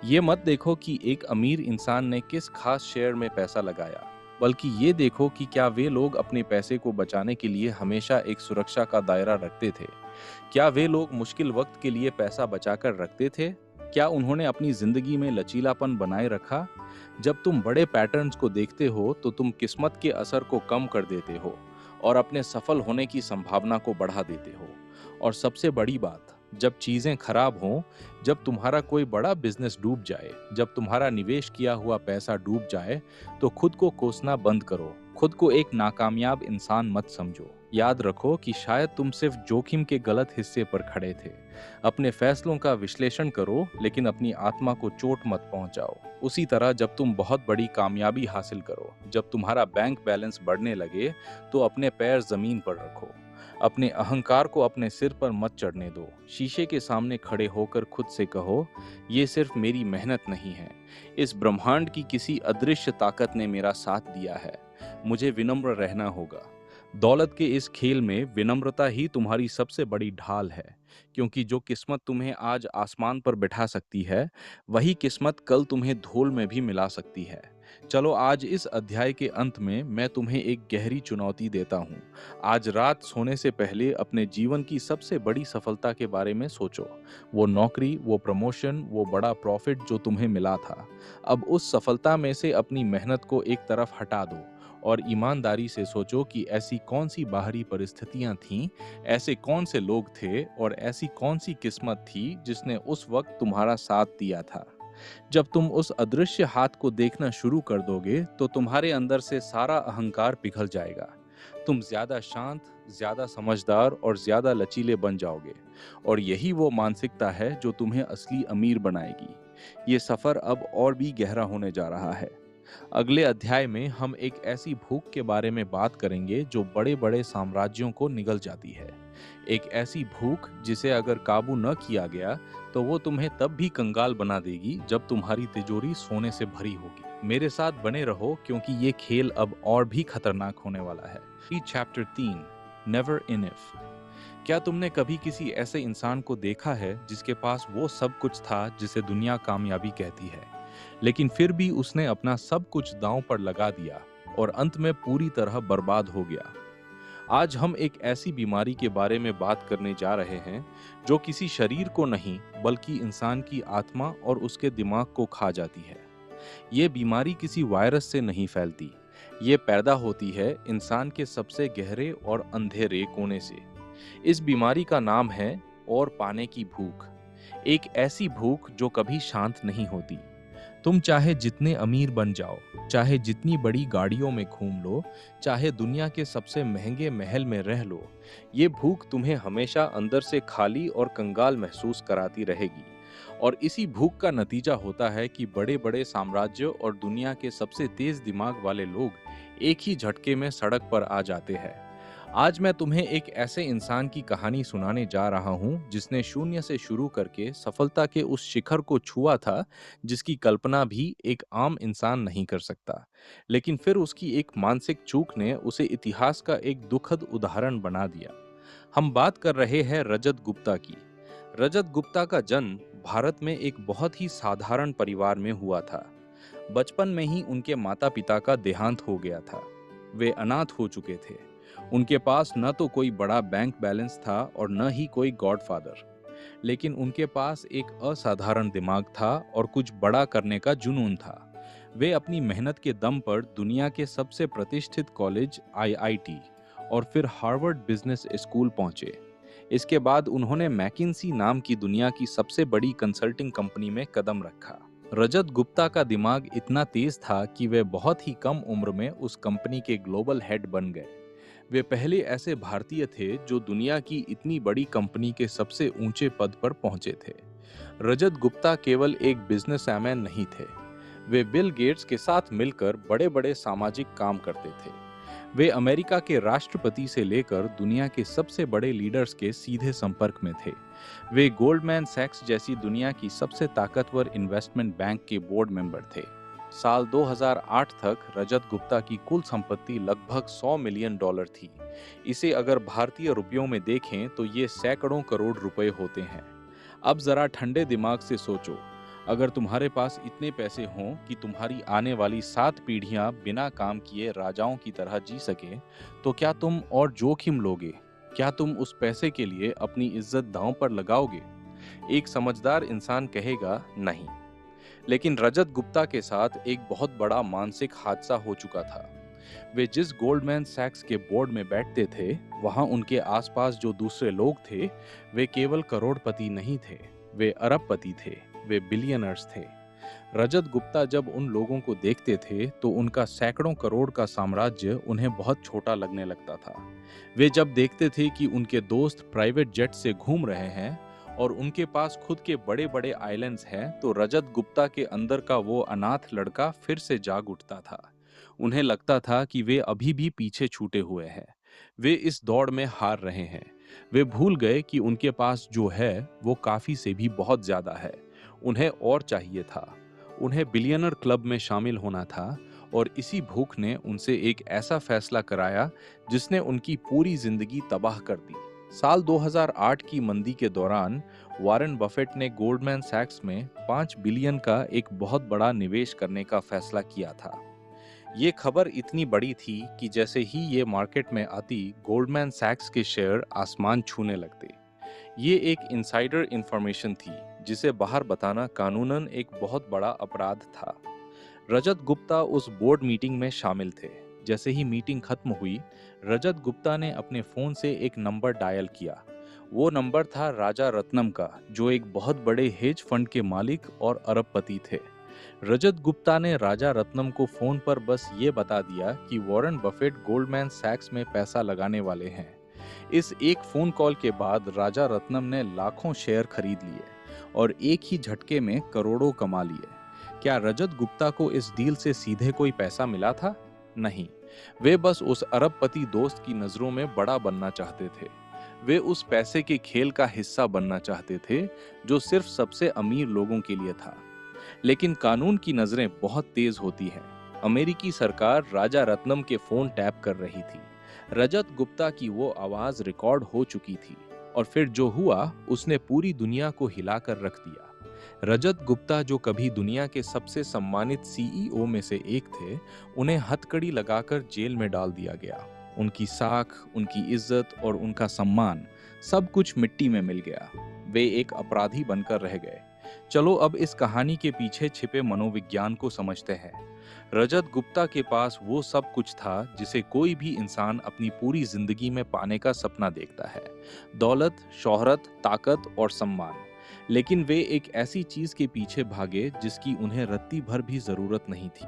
ये मत देखो कि एक अमीर इंसान ने किस खास शेयर में पैसा लगाया, बल्कि ये देखो कि क्या वे लोग अपने पैसे को बचाने के लिए हमेशा एक सुरक्षा का दायरा रखते थे। क्या वे लोग मुश्किल वक्त के लिए पैसा बचाकर रखते थे? क्या उन्होंने अपनी जिंदगी में लचीलापन बनाए रखा? जब तुम बड़े पैटर्न्स को देखते हो तो तुम किस्मत के असर को कम कर देते हो और अपने सफल होने की संभावना को बढ़ा देते हो। और सबसे बड़ी बात, जब चीजें खराब हों, जब तुम्हारा कोई बड़ा बिजनेस डूब जाए, जब तुम्हारा निवेश किया हुआ पैसा डूब जाए, तो खुद को कोसना बंद करो। खुद को एक नाकामयाब इंसान मत समझो। याद रखो कि शायद तुम सिर्फ जोखिम के गलत हिस्से पर खड़े थे। अपने फैसलों का विश्लेषण करो, लेकिन अपनी आत्मा को चोट मत पहुंचाओ। उसी तरह जब तुम बहुत बड़ी कामयाबी हासिल करो, जब तुम्हारा बैंक बैलेंस बढ़ने लगे, तो अपने पैर जमीन पर रखो। अपने अहंकार को अपने सिर पर मत चढ़ने दो। शीशे के सामने खड़े होकर खुद से कहो, ये सिर्फ मेरी मेहनत नहीं है, इस ब्रह्मांड की किसी अदृश्य ताकत ने मेरा साथ दिया है। मुझे विनम्र रहना होगा। दौलत के इस खेल में विनम्रता ही तुम्हारी सबसे बड़ी ढाल है, क्योंकि जो किस्मत तुम्हें आज आसमान पर बिठा सकती है, वही किस्मत कल तुम्हें धूल में भी मिला सकती है। चलो, आज इस अध्याय के अंत में मैं तुम्हें एक गहरी चुनौती देता हूँ। आज रात सोने से पहले अपने जीवन की सबसे बड़ी सफलता के बारे में सोचो। वो नौकरी, वो प्रमोशन, वो बड़ा प्रॉफिट जो तुम्हें मिला था। अब उस सफलता में से अपनी मेहनत को एक तरफ हटा दो और ईमानदारी से सोचो कि ऐसी कौन सी बाहरी परिस्थितियां थीं, ऐसे कौन से लोग थे और ऐसी कौन सी किस्मत थी जिसने उस वक्त तुम्हारा साथ दिया था। जब तुम उस अदृश्य हाथ को देखना शुरू कर दोगे तो तुम्हारे अंदर से सारा अहंकार पिघल जाएगा। तुम ज्यादा शांत, ज्यादा समझदार और ज्यादा लचीले बन जाओगे। और यही वो मानसिकता है जो तुम्हें असली अमीर बनाएगी। ये सफर अब और भी गहरा होने जा रहा है। अगले अध्याय में हम एक ऐसी भूख के बारे में बात करेंगे जो बड़े बड़े साम्राज्यों को निगल जाती है। एक ऐसी भूख जिसे अगर काबू न किया गया तो वो तुम्हें तब भी कंगाल बना देगी जब तुम्हारी तिजोरी सोने से भरी होगी। मेरे साथ बने रहो, क्योंकि ये खेल अब और भी खतरनाक होने वाला है। Chapter 3, never enough. क्या तुमने कभी किसी ऐसे इंसान को देखा है जिसके पास वो सब कुछ था जिसे दुनिया कामयाबी कहती है, लेकिन फिर भी उसने अपना सब कुछ दांव पर लगा दिया और अंत में पूरी तरह बर्बाद हो गया? आज हम एक ऐसी बीमारी के बारे में बात करने जा रहे हैं जो किसी शरीर को नहीं, बल्कि इंसान की आत्मा और उसके दिमाग को खा जाती है। ये बीमारी किसी वायरस से नहीं फैलती। ये पैदा होती है इंसान के सबसे गहरे और अंधेरे कोने से। इस बीमारी का नाम है और पाने की भूख। एक ऐसी भूख जो कभी शांत नहीं होती। तुम चाहे जितने अमीर बन जाओ, चाहे जितनी बड़ी गाड़ियों में घूम लो, चाहे दुनिया के सबसे महंगे महल में रह लो, ये भूख तुम्हें हमेशा अंदर से खाली और कंगाल महसूस कराती रहेगी। और इसी भूख का नतीजा होता है कि बड़े बड़े साम्राज्य और दुनिया के सबसे तेज दिमाग वाले लोग एक ही झटके में सड़क पर आ जाते हैं। आज मैं तुम्हें एक ऐसे इंसान की कहानी सुनाने जा रहा हूं जिसने शून्य से शुरू करके सफलता के उस शिखर को छुआ था जिसकी कल्पना भी एक आम इंसान नहीं कर सकता। लेकिन फिर उसकी एक मानसिक चूक ने उसे इतिहास का एक दुखद उदाहरण बना दिया। हम बात कर रहे हैं रजत गुप्ता की। रजत गुप्ता का जन्म भारत में एक बहुत ही साधारण परिवार में हुआ था। बचपन में ही उनके माता पिता का देहांत हो गया था। वे अनाथ हो चुके थे। उनके पास न तो कोई बड़ा बैंक बैलेंस था और न ही कोई गॉडफादर। लेकिन उनके पास एक असाधारण दिमाग था और कुछ बड़ा करने का जुनून था। वे अपनी मेहनत के दम पर दुनिया के सबसे प्रतिष्ठित कॉलेज आईआईटी और फिर हार्वर्ड बिजनेस स्कूल पहुंचे। इसके बाद उन्होंने मैकिन्सी नाम की दुनिया की सबसे बड़ी कंसल्टिंग कंपनी में कदम रखा। रजत गुप्ता का दिमाग इतना तेज था कि वे बहुत ही कम उम्र में उस कंपनी के ग्लोबल हेड बन गए। वे पहले ऐसे भारतीय थे जो दुनिया की इतनी बड़ी कंपनी के सबसे ऊंचे पद पर पहुंचे थे। रजत गुप्ता केवल एक बिजनेसमैन नहीं थे। वे बिल गेट्स के साथ मिलकर बड़े बड़े सामाजिक काम करते थे। वे अमेरिका के राष्ट्रपति से लेकर दुनिया के सबसे बड़े लीडर्स के सीधे संपर्क में थे। वे गोल्डमैन सैक्स जैसी दुनिया की सबसे ताकतवर इन्वेस्टमेंट बैंक के बोर्ड मेंबर थे। साल 2008 तक रजत गुप्ता की कुल संपत्ति लगभग $100 मिलियन थी। इसे अगर भारतीय रुपयों में देखें तो ये सैकड़ों करोड़ रुपए होते हैं। अब जरा ठंडे दिमाग से सोचो, अगर तुम्हारे पास इतने पैसे हों कि तुम्हारी आने वाली 7 पीढ़ियां बिना काम किए राजाओं की तरह जी सके, तो क्या तुम और जोखिम लोगे? क्या तुम उस पैसे के लिए अपनी इज्जत दांव पर लगाओगे? एक समझदार इंसान कहेगा नहीं। लेकिन रजत गुप्ता के साथ एक बहुत बड़ा मानसिक हादसा हो चुका था। वे जिस गोल्डमैन सैक्स के बोर्ड में बैठते थे, वहां उनके आसपास जो दूसरे लोग थे, वे केवल करोड़पति नहीं थे, वे अरबपति थे, वे बिलियनर्स थे। रजत गुप्ता जब उन लोगों को देखते थे तो उनका सैकड़ों करोड़ का साम्राज्य उन्हें बहुत छोटा लगने लगता था। वे जब देखते थे कि उनके दोस्त प्राइवेट जेट से घूम रहे हैं और उनके पास खुद के बड़े बड़े आइलैंड्स हैं, तो रजत गुप्ता के अंदर का वो अनाथ लड़का फिर से जाग उठता था। उन्हें लगता था कि वे अभी भी पीछे छूटे हुए हैं। वे इस दौड़ में हार रहे हैं। वे भूल गए कि उनके पास जो है वो काफी से भी बहुत ज्यादा है। उन्हें और चाहिए था। उन्हें बिलियनर क्लब में शामिल होना था और इसी भूख ने उनसे एक ऐसा फैसला कराया जिसने उनकी पूरी जिंदगी तबाह कर दी। साल 2008 की मंदी के दौरान वॉरेन बफेट ने गोल्डमैन सैक्स में 5 बिलियन का एक बहुत बड़ा निवेश करने का फैसला किया था। ये खबर इतनी बड़ी थी कि जैसे ही ये मार्केट में आती, गोल्डमैन सैक्स के शेयर आसमान छूने लगते। ये एक इनसाइडर इंफॉर्मेशन थी जिसे बाहर बताना कानूनन एक बहुत बड़ा अपराध था। रजत गुप्ता उस बोर्ड मीटिंग में शामिल थे। जैसे ही मीटिंग खत्म हुई, रजत गुप्ता ने अपने फोन से एक नंबर डायल किया। वो नंबर था राजा रत्नम का, जो एक बहुत बड़े हेज फंड के मालिक और अरबपति थे। रजत गुप्ता ने राजा रत्नम को फोन पर बस ये बता दिया कि वॉरेन बफेट गोल्डमैन सैक्स में पैसा लगाने वाले हैं। इस एक फोन कॉल के बाद राजा रत्नम ने लाखों शेयर खरीद लिए और एक ही झटके में करोड़ों कमा लिए। क्या रजत गुप्ता को इस डील से सीधे कोई पैसा मिला था? नहीं। वे बस उस अरबपति दोस्त की नजरों में बड़ा बनना चाहते थे। वे उस पैसे के खेल का हिस्सा बनना चाहते थे जो सिर्फ सबसे अमीर लोगों के लिए था। लेकिन कानून की नजरें बहुत तेज होती हैं। अमेरिकी सरकार राजा रत्नम के फोन टैप कर रही थी। रजत गुप्ता की वो आवाज रिकॉर्ड हो चुकी थी और फिर जो हुआ उसने पूरी दुनिया को हिलाकर रख दिया। रजत गुप्ता, जो कभी दुनिया के सबसे सम्मानित सीईओ में से एक थे, उन्हें हथकड़ी लगाकर जेल में डाल दिया गया। उनकी साख, उनकी इज्जत और उनका सम्मान सब कुछ मिट्टी में मिल गया। वे एक अपराधी बनकर रह गए। चलो अब इस कहानी के पीछे छिपे मनोविज्ञान को समझते हैं। रजत गुप्ता के पास वो सब कुछ था जिसे कोई भी इंसान अपनी पूरी जिंदगी में पाने का सपना देखता है। दौलत, शोहरत, ताकत और सम्मान। लेकिन वे एक ऐसी चीज के पीछे भागे जिसकी उन्हें रत्ती भर भी जरूरत नहीं थी,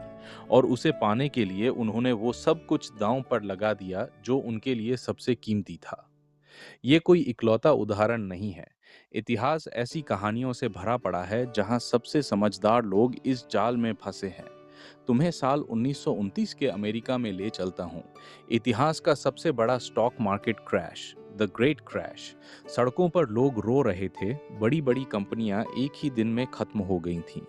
और उसे पाने के लिए उन्होंने वो सब कुछ दांव पर लगा दिया जो उनके लिए सबसे कीमती था। ये कोई इकलौता उदाहरण नहीं है। इतिहास ऐसी कहानियों से भरा पड़ा है जहां सबसे समझदार लोग इस जाल में फंसे हैं। तुम्हें साल 1929 के अमेरिका में ले चलता हूँ। इतिहास का सबसे बड़ा stock market crash, the great crash. सड़कों पर लोग रो रहे थे, बड़ी बड़ी कंपनियां एक ही दिन में खत्म हो गई थीं।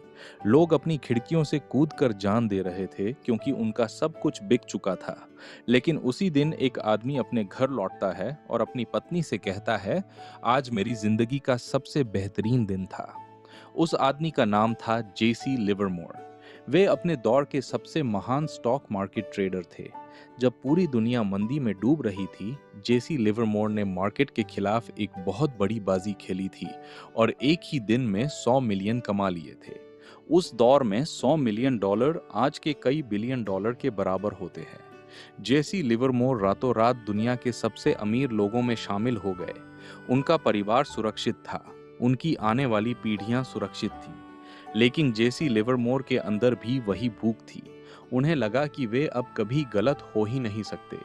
लोग अपनी खिड़कियों से कूदकर जान दे रहे थे क्योंकि उनका सब कुछ बिक चुका था। लेकिन उसी दिन एक आदमी अपने घर लौटता है और अपनी पत्नी से कहता है, आज मेरी जिंदगी का सबसे बेहतरीन दिन था। उस आदमी का नाम था जेसी लिवरमोर। वे अपने दौर के सबसे महान स्टॉक मार्केट ट्रेडर थे। जब पूरी दुनिया मंदी में डूब रही थी, जेसी लिवरमोर ने मार्केट के खिलाफ एक बहुत बड़ी बाजी खेली थी और एक ही दिन में 100 मिलियन कमा लिए थे। उस दौर में 100 मिलियन डॉलर आज के कई बिलियन डॉलर के बराबर होते हैं। जेसी लिवरमोर रातों रात दुनिया के सबसे अमीर लोगों में शामिल हो गए। उनका परिवार सुरक्षित था, उनकी आने वाली पीढ़ियां सुरक्षित थीं। लेकिन जेसी लिवरमोर के अंदर भी वही भूख थी। उन्हें लगा कि वे अब कभी गलत हो ही नहीं सकते।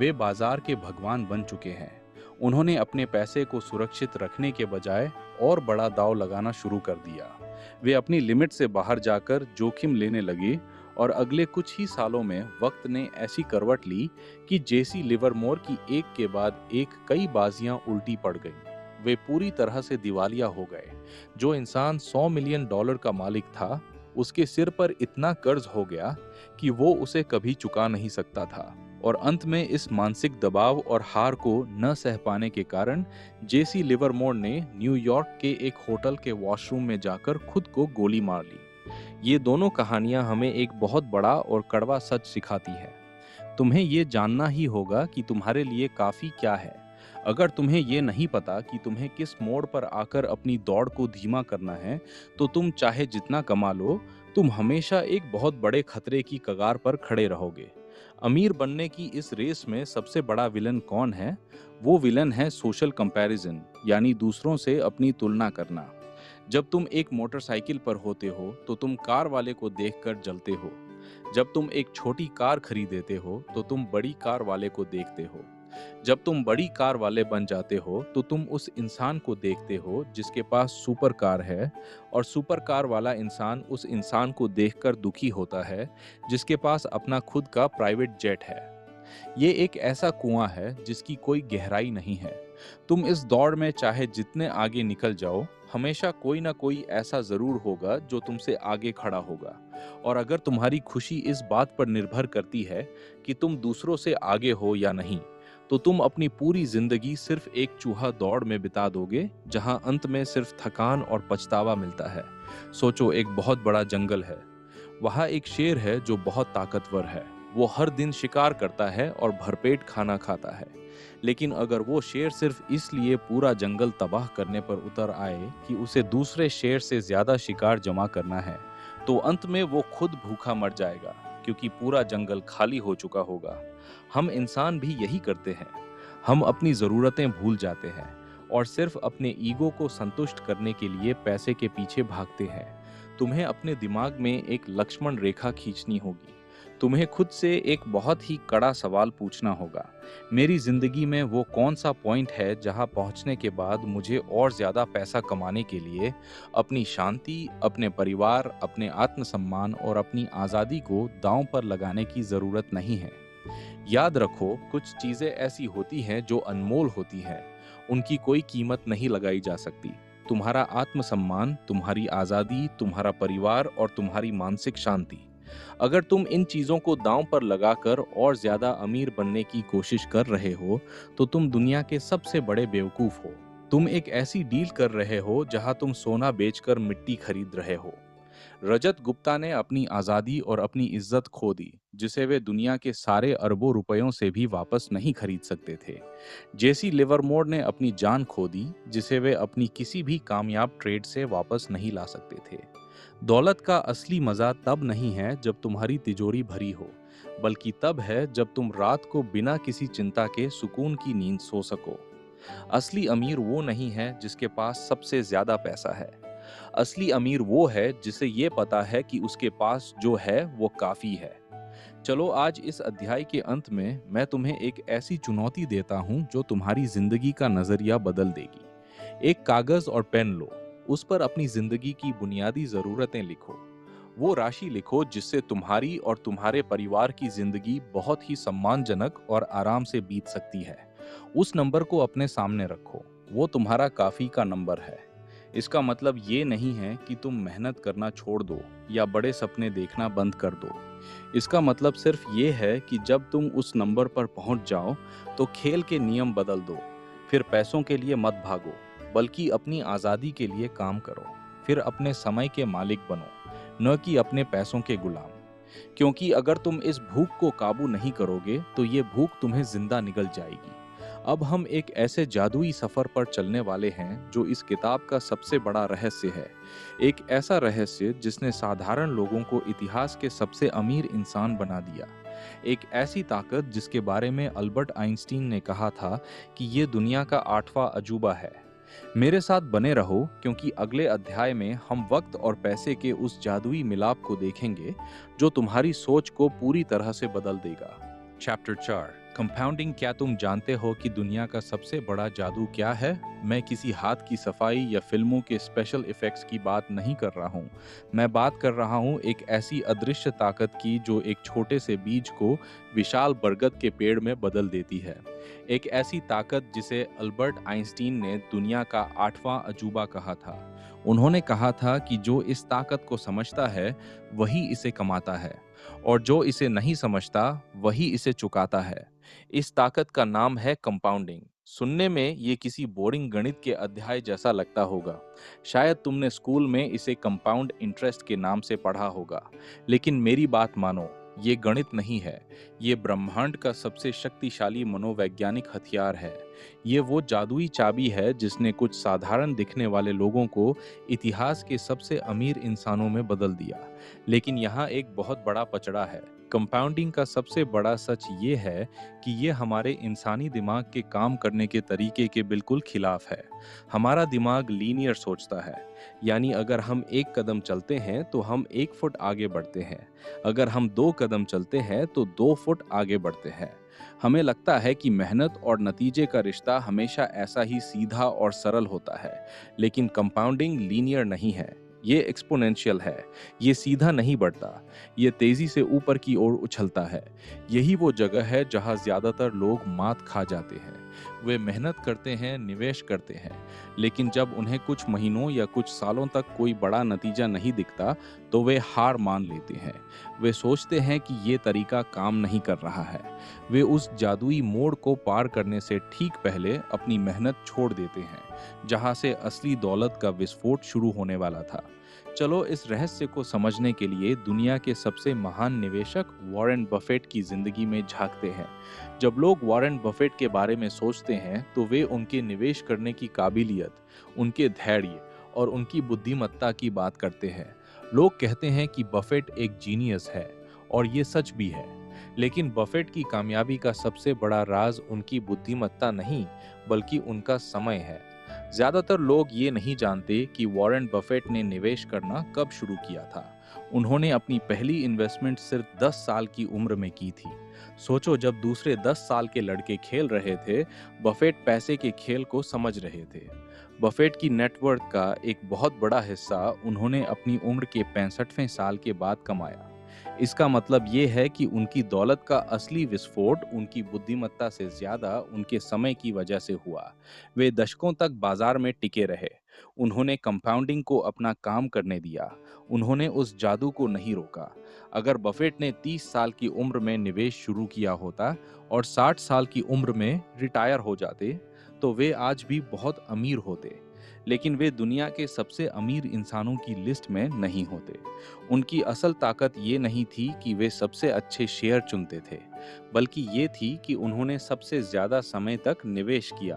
वे बाजार के भगवान बन चुके हैं। उन्होंने अपने पैसे को सुरक्षित रखने के बजाय और बड़ा दांव लगाना शुरू कर दिया। वे अपनी लिमिट से बाहर जाकर जोखिम लेने लगे और अगले कुछ ही सालों में वक्त ने ऐसी करवट ली कि जेसी लिवरमोर की एक के बाद एक कई बाजियां उल्टी पड़ गईं। वे पूरी तरह से दिवालिया हो गए। जो इंसान 100 मिलियन डॉलर का मालिक था, उसके सिर पर इतना कर्ज हो गया कि वो उसे कभी चुका नहीं सकता था। और अंत में इस मानसिक दबाव और हार को न सह पाने के कारण जेसी लिवरमोर ने न्यूयॉर्क के एक होटल के वॉशरूम में जाकर खुद को गोली मार ली। ये दोनों कहानियां हमें एक बहुत बड़ा और कड़वा सच सिखाती है। तुम्हें ये जानना ही होगा कि तुम्हारे लिए काफी क्या है। अगर तुम्हें ये नहीं पता कि तुम्हें किस मोड़ पर आकर अपनी दौड़ को धीमा करना है, तो तुम चाहे जितना कमा लो, तुम हमेशा एक बहुत बड़े खतरे की कगार पर खड़े रहोगे। अमीर बनने की इस रेस में सबसे बड़ा विलन कौन है? वो विलन है सोशल कंपैरिजन, यानी दूसरों से अपनी तुलना करना। जब तुम एक मोटरसाइकिल पर होते हो तो तुम कार वाले को देखकर जलते हो। जब तुम एक छोटी कार खरीदेते हो तो तुम बड़ी कार वाले को देखते हो। जब तुम बड़ी कार वाले बन जाते हो तो तुम उस इंसान को देखते हो जिसके पास सुपर कार है, और सुपर कार वाला इंसान उस इंसान को देखकर दुखी होता है जिसके पास अपना खुद का प्राइवेट जेट है। ये एक ऐसा कुआं है जिसकी कोई गहराई नहीं है। तुम इस दौड़ में चाहे जितने आगे निकल जाओ, हमेशा कोई ना कोई ऐसा जरूर होगा जो तुमसे आगे खड़ा होगा। और अगर तुम्हारी खुशी इस बात पर निर्भर करती है कि तुम दूसरों से आगे हो या नहीं, तो तुम अपनी पूरी जिंदगी सिर्फ एक चूहा दौड़ में बिता दोगे, जहां अंत में सिर्फ थकान और पछतावा मिलता है। सोचो, एक बहुत बड़ा जंगल है। वहां एक शेर है जो बहुत ताकतवर है। वो हर दिन शिकार करता है और भरपेट खाना खाता है। लेकिन अगर वो शेर सिर्फ इसलिए पूरा जंगल तबाह करने पर उतर आए कि उसे दूसरे शेर से ज्यादा शिकार जमा करना है, तो अंत में वो खुद भूखा मर जाएगा, क्योंकि पूरा जंगल खाली हो चुका होगा। हम इंसान भी यही करते हैं। हम अपनी जरूरतें भूल जाते हैं और सिर्फ अपने ईगो को संतुष्ट करने के लिए पैसे के पीछे भागते हैं। तुम्हें अपने दिमाग में एक लक्ष्मण रेखा खींचनी होगी। तुम्हें खुद से एक बहुत ही कड़ा सवाल पूछना होगा, मेरी जिंदगी में वो कौन सा पॉइंट है जहां पहुंचने के बाद मुझे और ज्यादा पैसा कमाने के लिए अपनी शांति, अपने परिवार, अपने आत्मसम्मान और अपनी आजादी को दांव पर लगाने की जरूरत नहीं है। याद रखो, कुछ चीजें ऐसी होती हैं जो अनमोल होती हैं। उनकी कोई कीमत नहीं लगाई जा सकती। तुम्हारा आत्मसम्मान, तुम्हारी आजादी, तुम्हारा परिवार और तुम्हारी मानसिक शांति। अगर तुम इन चीजों को दांव पर लगाकर और ज्यादा अमीर बनने की कोशिश कर रहे हो, तो तुम दुनिया के सबसे बड़े बेवकूफ हो। तुम एक ऐसी डील कर रहे हो जहां तुम सोना बेचकर मिट्टी खरीद रहे हो। रजत गुप्ता ने अपनी आजादी और अपनी इज्जत खो दी, जिसे वे दुनिया के सारे अरबों रुपयों से भी वापस नहीं खरीद सकते थे। जेसी लिवरमोर ने अपनी जान खो दी, जिसे वे अपनी किसी भी कामयाब ट्रेड से वापस नहीं ला सकते थे। दौलत का असली मजा तब नहीं है जब तुम्हारी तिजोरी भरी हो, बल्कि तब है जब तुम रात को बिना किसी चिंता के सुकून की नींद सो सको। असली अमीर वो नहीं है जिसके पास सबसे ज्यादा पैसा है। असली अमीर वो है जिसे ये पता है कि उसके पास जो है वो काफी है। चलो, आज इस अध्याय के अंत में मैं तुम्हें एक ऐसी चुनौती देता हूं जो तुम्हारी जिंदगी का नजरिया बदल देगी। एक कागज और पेन लो, उस पर अपनी जिंदगी की बुनियादी जरूरतें लिखो। वो राशि लिखो जिससे तुम्हारी और तुम्हारे परिवार की जिंदगी बहुत ही सम्मानजनक और आराम से बीत सकती है। उस नंबर को अपने सामने रखो। वो तुम्हारा काफी का नंबर है। इसका मतलब ये नहीं है कि तुम मेहनत करना छोड़ दो या बड़े सपने देखना बंद कर दो। इसका मतलब सिर्फ ये है कि जब तुम उस नंबर पर पहुंच जाओ तो खेल के नियम बदल दो। फिर पैसों के लिए मत भागो, बल्कि अपनी आज़ादी के लिए काम करो। फिर अपने समय के मालिक बनो, न कि अपने पैसों के गुलाम। क्योंकि अगर तुम इस भूख को काबू नहीं करोगे तो ये भूख तुम्हें जिंदा निगल जाएगी। अब हम एक ऐसे जादुई सफर पर चलने वाले हैं जो इस किताब का सबसे बड़ा रहस्य है। एक ऐसा रहस्य जिसने साधारण लोगों को इतिहास के सबसे अमीर इंसान बना दिया। एक ऐसी ताकत जिसके बारे में अल्बर्ट आइंस्टीन ने कहा था कि ये दुनिया का 8वां अजूबा है। मेरे साथ बने रहो, क्योंकि अगले अध्याय में हम वक्त और पैसे के उस जादुई मिलाप को देखेंगे जो तुम्हारी सोच को पूरी तरह से बदल देगा। Chapter 4, compounding. क्या तुम जानते हो कि दुनिया का सबसे बड़ा जादू क्या है? मैं किसी हाथ की सफाई या फिल्मों के स्पेशल इफेक्ट्स की बात नहीं कर रहा हूँ। मैं बात कर रहा हूँ एक ऐसी अदृश्य ताकत की जो एक छोटे से बीज को विशाल बरगद के पेड़ में बदल देती है। एक ऐसी ताकत जिसे अल्बर्ट आइंस्टीन ने दुनिया का 8वां अजूबा कहा था। उन्होंने कहा था कि जो इस ताकत को समझता है वही इसे कमाता है, और जो इसे नहीं समझता वही इसे चुकाता है। इस ताकत का नाम है कंपाउंडिंग। सुनने में ये किसी बोरिंग गणित के अध्याय जैसा लगता होगा। शायद तुमने स्कूल में इसे कंपाउंड इंटरेस्ट के नाम से पढ़ा होगा। लेकिन मेरी बात मानो, ये गणित नहीं है। ये ब्रह्मांड का सबसे शक्तिशाली मनोवैज्ञानिक हथियार है। ये वो जादुई चाबी है जिसने कुछ साधारण दिखने वाले लोगों को इतिहास के सबसे अमीर इंसानों में बदल दिया। लेकिन यहाँ एक बहुत बड़ा पचड़ा है। कंपाउंडिंग का सबसे बड़ा सच ये है कि ये हमारे इंसानी दिमाग के काम करने के तरीके के बिल्कुल खिलाफ है। हमारा दिमाग लीनियर सोचता है, यानी अगर हम 1 कदम चलते हैं तो हम 1 फुट आगे बढ़ते हैं। अगर हम 2 कदम चलते हैं तो 2 फुट आगे बढ़ते हैं। हमें लगता है कि मेहनत और नतीजे का रिश्ता हमेशा ऐसा ही सीधा और सरल होता है, लेकिन कंपाउंडिंग लीनियर नहीं है। ये एक्सपोनेंशियल है। ये सीधा नहीं बढ़ता, ये तेजी से ऊपर की ओर उछलता है। यही वो जगह है जहां ज्यादातर लोग मात खा जाते हैं। वे मेहनत करते हैं, निवेश करते हैं, लेकिन जब उन्हें कुछ महीनों या कुछ सालों तक कोई बड़ा नतीजा नहीं दिखता तो वे हार मान लेते हैं। वे सोचते हैं कि ये तरीका काम नहीं कर रहा है। वे उस जादुई मोड़ को पार करने से ठीक पहले अपनी मेहनत छोड़ देते हैं, जहां से असली दौलत का विस्फोट शुरू होने वाला था। चलो इस रहस्य को समझने के लिए दुनिया के सबसे महान निवेशक वॉरेन बफेट की जिंदगी में झांकते हैं। जब लोग वॉरेन बफेट के बारे में सोचते हैं तो वे उनके निवेश करने की काबिलियत, उनके धैर्य और उनकी बुद्धिमत्ता की बात करते हैं। लोग कहते हैं कि बफेट एक जीनियस है, और ये सच भी है। लेकिन बफेट की कामयाबी का सबसे बड़ा राज उनकी बुद्धिमत्ता नहीं, बल्कि उनका समय है। ज्यादातर लोग ये नहीं जानते कि वॉरेन बफेट ने निवेश करना कब शुरू किया था। उन्होंने अपनी पहली इन्वेस्टमेंट सिर्फ 10 साल की उम्र में की थी। सोचो, जब दूसरे 10 साल के लड़के खेल रहे थे, बफेट पैसे के खेल को समझ रहे थे। बफेट की नेटवर्थ का एक बहुत बड़ा हिस्सा उन्होंने अपनी उम्र के 65वें साल के बाद कमाया। इसका मतलब ये है कि उनकी दौलत का असली विस्फोट उनकी बुद्धिमत्ता से ज्यादा उनके समय की वजह से हुआ। वे दशकों तक बाजार में टिके रहे। उन्होंने कंपाउंडिंग को अपना काम करने दिया। उन्होंने उस जादू को नहीं रोका। अगर बफेट ने 30 साल की उम्र में निवेश शुरू किया होता और 60 साल की उम्र में रिटायर हो जाते तो वे आज भी बहुत अमीर होते। लेकिन वे दुनिया के सबसे अमीर इंसानों की लिस्ट में नहीं होते। उनकी असल ताकत ये नहीं थी कि वे सबसे अच्छे शेयर चुनते थे, बल्कि ये थी कि उन्होंने सबसे ज्यादा समय तक निवेश किया।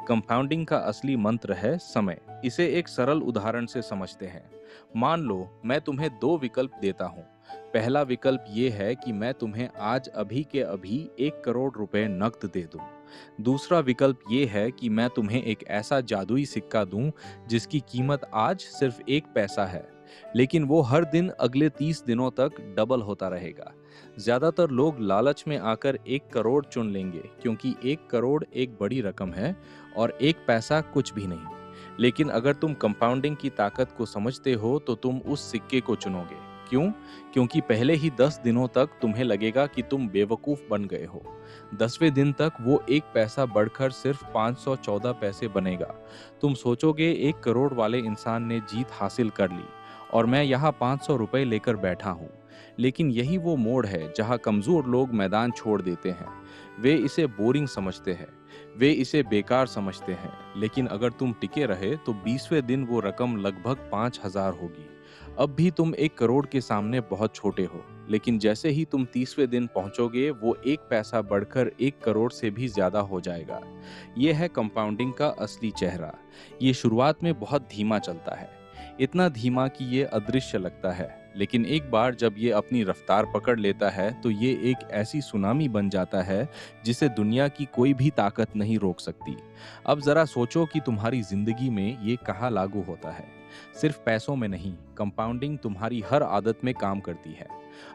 कंपाउंडिंग का असली मंत्र है समय। इसे एक सरल उदाहरण से समझते हैं। मान लो मैं तुम्हें 2 विकल्प देता हूँ। पहला विकल्प ये है कि मैं तुम्हें आज अभी के अभी 1 करोड़ रुपए नकद दे दूं। दूसरा विकल्प ये है कि मैं तुम्हें एक ऐसा जादुई सिक्का दूं जिसकी कीमत आज सिर्फ 1 पैसा है, लेकिन वो हर दिन अगले 30 दिनों तक डबल होता रहेगा। ज्यादातर लोग लालच में आकर 1 करोड़ चुन लेंगे, क्योंकि 1 करोड़ एक बड़ी रकम है और 1 पैसा कुछ भी नहीं। लेकिन अगर तुम कंपाउंडिंग की ताकत को समझते हो तो तुम उस सिक्के को चुनोगे, क्यों? क्योंकि पहले ही 10 दिनों तक तुम्हें लगेगा कि तुम बेवकूफ़ बन गए हो। 10वें दिन तक वो 1 पैसा बढ़कर सिर्फ 514 पैसे बनेगा। तुम सोचोगे 1 करोड़ वाले इंसान ने जीत हासिल कर ली और मैं यहाँ 500 रुपए लेकर बैठा हूँ। लेकिन यही वो मोड़ है जहाँ कमज़ोर लोग मैदान छोड़ देते हैं। वे इसे बोरिंग समझते हैं, वे इसे बेकार समझते हैं। लेकिन अगर तुम टिके रहे तो 20वें दिन वो रकम लगभग 5000 होगी। अब भी तुम 1 करोड़ के सामने बहुत छोटे हो, लेकिन जैसे ही तुम 30वें दिन पहुंचोगे वो 1 पैसा बढ़कर 1 करोड़ से भी ज्यादा हो जाएगा। ये है कंपाउंडिंग का असली चेहरा। ये शुरुआत में बहुत धीमा चलता है, इतना धीमा कि ये अदृश्य लगता है, लेकिन एक बार जब ये अपनी रफ्तार पकड़ लेता है तो ये एक ऐसी सुनामी बन जाता है जिसे दुनिया की कोई भी ताकत नहीं रोक सकती। अब जरा सोचो कि तुम्हारी जिंदगी में ये कहाँ लागू होता है। सिर्फ पैसों में नहीं, कंपाउंडिंग तुम्हारी हर आदत में काम करती है।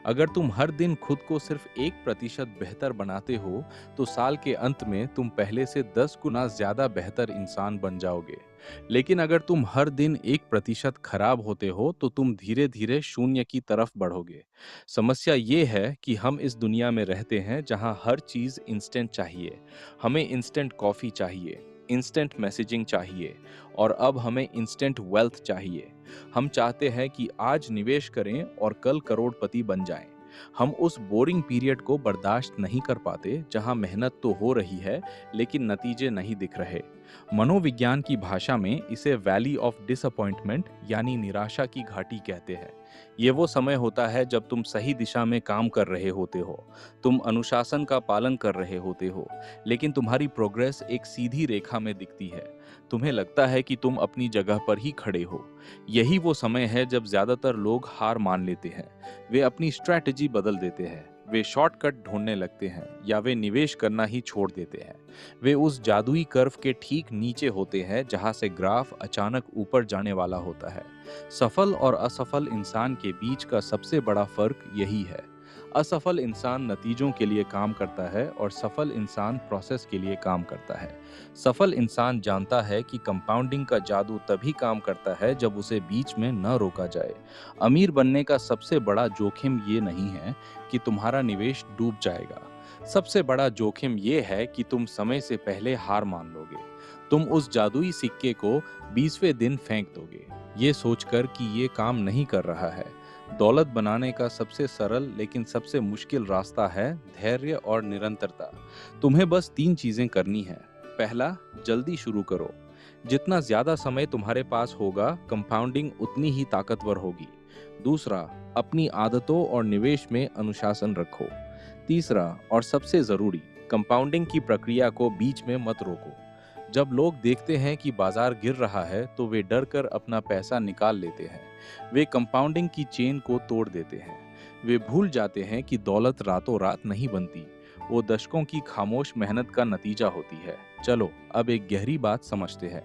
अगर तुम हर दिन खुद को सिर्फ 1% बेहतर बनाते हो तो साल के अंत में तुम पहले से 10 गुना ज्यादा बेहतर इंसान बन जाओगे। लेकिन अगर तुम हर दिन 1% खराब होते हो तो तुम धीरे धीरे शून्य की तरफ बढ़ोगे। समस्या ये है कि हम इस दुनिया में रहते हैं जहां हर चीज इंस्टेंट चाहिए। हमें इंस्टेंट कॉफी चाहिए, इंस्टेंट मैसेजिंग चाहिए और अब हमें इंस्टेंट वेल्थ चाहिए। हम चाहते हैं कि आज निवेश करें और कल करोड़पति बन जाएं। हम उस बोरिंग पीरियड को बर्दाश्त नहीं कर पाते जहां मेहनत तो हो रही है लेकिन नतीजे नहीं दिख रहे। मनोविज्ञान की भाषा में इसे वैली ऑफ डिसअपॉइंटमेंट यानी निराशा की घाटी कहते हैं। ये वो समय होता है जब तुम सही दिशा में काम कर रहे होते हो, तुम अनुशासन का पालन कर रहे होते हो, लेकिन तुम्हारी प्रोग्रेस एक सीधी रेखा में दिखती है। तुम्हें लगता है कि तुम अपनी जगह पर ही खड़े हो। यही वो समय है जब ज्यादातर लोग हार मान लेते हैं। वे अपनी स्ट्रैटेजी बदल देते हैं, वे शॉर्टकट ढूंढने लगते हैं या वे निवेश करना ही छोड़ देते हैं। वे उस जादुई कर्व के ठीक नीचे होते हैं जहां से ग्राफ अचानक ऊपर जाने वाला होता है। सफल और असफल इंसान के बीच का सबसे बड़ा फर्क यही है। असफल इंसान नतीजों के लिए काम करता है और सफल इंसान प्रोसेस के लिए काम करता है। सफल इंसान जानता है कि कंपाउंडिंग का जादू तभी काम करता है जब उसे बीच में न रोका जाए। अमीर बनने का सबसे बड़ा जोखिम ये नहीं है कि तुम्हारा निवेश डूब जाएगा। सबसे बड़ा जोखिम ये है कि तुम समय से पहले हार मान लोगे। तुम उस जादुई सिक्के को 20वें दिन फेंक दोगे, ये सोचकर कि ये काम नहीं कर रहा है। दौलत बनाने का सबसे सरल लेकिन सबसे मुश्किल रास्ता है धैर्य और निरंतरता। तुम्हें बस 3 चीजें करनी है। पहला, जल्दी शुरू करो। जितना ज्यादा समय तुम्हारे पास होगा, कंपाउंडिंग उतनी ही ताकतवर होगी। दूसरा, अपनी आदतों और निवेश में अनुशासन रखो। तीसरा और सबसे जरूरी, कंपाउंडिंग की प्रक्रिया को बीच में मत रोको। जब लोग देखते हैं कि बाजार गिर रहा है तो वे डर कर अपना पैसा निकाल लेते हैं। वे कंपाउंडिंग की चेन को तोड़ देते हैं। वे भूल जाते हैं कि दौलत रातों रात नहीं बनती, वो दशकों की खामोश मेहनत का नतीजा होती है। चलो अब एक गहरी बात समझते हैं।